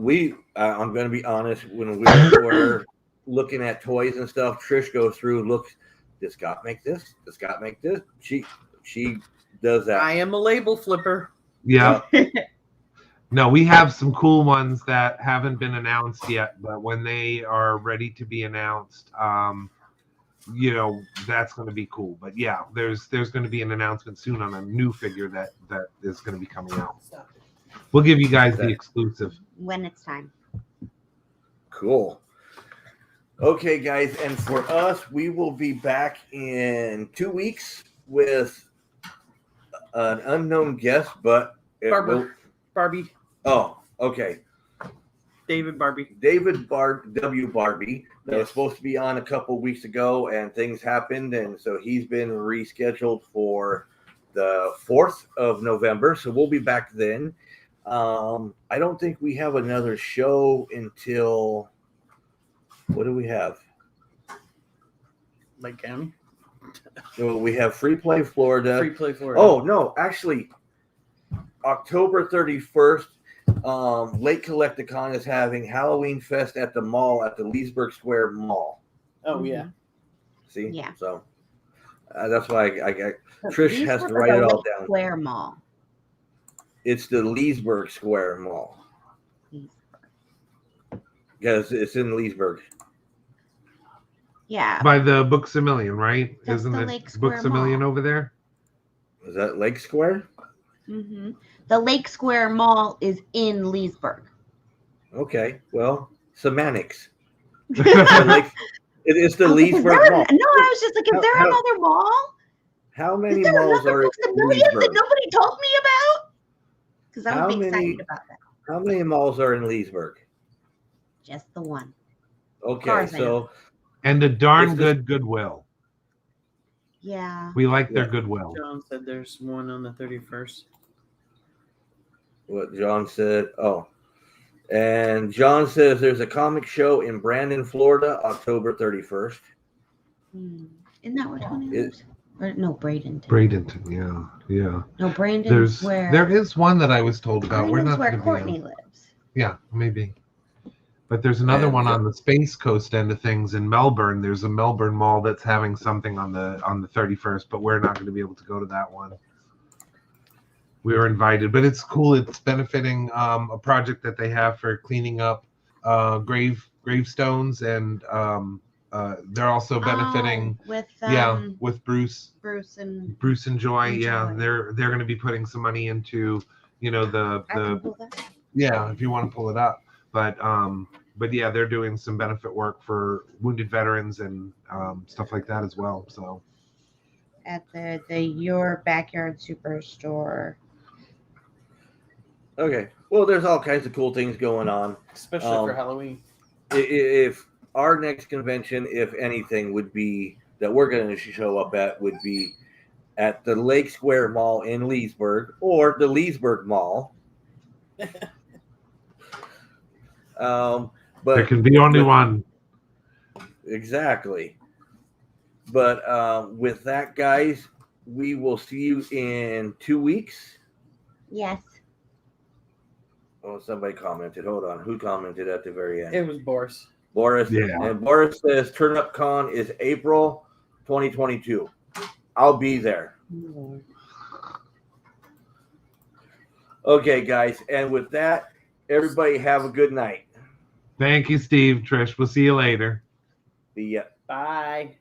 I'm going to be honest. When we're looking at toys and stuff, Trish goes through, looks. Does Scott make this? Does Scott make this? She does that.
I am a label flipper.
Yeah. No, we have some cool ones that haven't been announced yet, but when they are ready to be announced, that's going to be cool. But yeah, there's going to be an announcement soon on a new figure that is going to be coming out. We'll give you guys the exclusive
When it's time.
Cool. Okay, guys, and for us, we will be back in 2 weeks with an unknown guest, but
Barbie.
Oh, okay.
David Barbie.
David W. Barbie that was
Yes.
supposed to be on a couple weeks ago, and things happened, and so he's been rescheduled for the 4th of November. So we'll be back then. I don't think we have another show until what do we have?
Lake County.
So we have Free Play Florida.
Free Play Florida.
Oh no, actually, October 31st. Lake Collecticon is having Halloween Fest at the mall at the Leesburg Square Mall.
Oh yeah.
See,
Yeah.
So that's why I Trish has to write it all down.
Square Mall.
It's the Leesburg Square Mall. Because it's in Leesburg.
Yeah.
By the Books a Million, right?
That's
Isn't
the
it
Lake Square
Books a Million
Mall.
over there?
Is that Lake Square?
Mm-hmm. The Lake Square Mall is in Leesburg.
Okay, well, semantics. It's the Leesburg Mall.
No, I was just like, is there another mall?
How many
Is there
malls
another
are in
Books a Million that
Leesburg?
nobody told me about? Because I
How
would be
many-
excited about that.
How many malls are in Leesburg?
Just the one.
Okay,
Far as I
so
And a darn
It's
good Goodwill.
Yeah.
We like their
Yeah.
Goodwill.
John said there's one on the 31st.
what John said. Oh, and John says there's a comic show in Brandon, Florida, October 31st.
Isn't that where Tony
It-
lives? Or, no, Bradenton.
Bradenton, yeah.
No, Brandon's where.
There is one that I was told about. We're
Brandon's
not
where
gonna be
Courtney
on-
lives.
Yeah, maybe. But there's another
And
one
Jo-
on the Space Coast end of things in Melbourne. There's a Melbourne mall that's having something on the 31st, but we're not going to be able to go to that one. We were invited, but it's cool. It's benefiting a project that they have for cleaning up gravestones, and they're also benefiting
With
with Bruce
Bruce and
and Joy.
And
Yeah,
Joy.
they're going to be putting some money into
I can
the
pull that.
yeah, if you want to pull it up. But yeah, they're doing some benefit work for wounded veterans and stuff like that as well. So
At the Your Backyard Superstore.
Okay, well, there's all kinds of cool things going on.
Especially for Halloween.
If our next convention, if anything, would be that we're going to show up at would be at the Lake Square Mall in Leesburg or the Leesburg Mall. But
there can be only one.
Exactly. But with that, guys, we will see you in 2 weeks.
Yes.
Oh, somebody commented. Hold on. Who commented at the very end?
It was Boris.
Boris.
Yeah.
And Boris says Turn Up Con is April 2022. I'll be there. Okay, guys. And with that, everybody have a good night.
Thank you, Steve. Trish, we'll see you later.
The
Bye.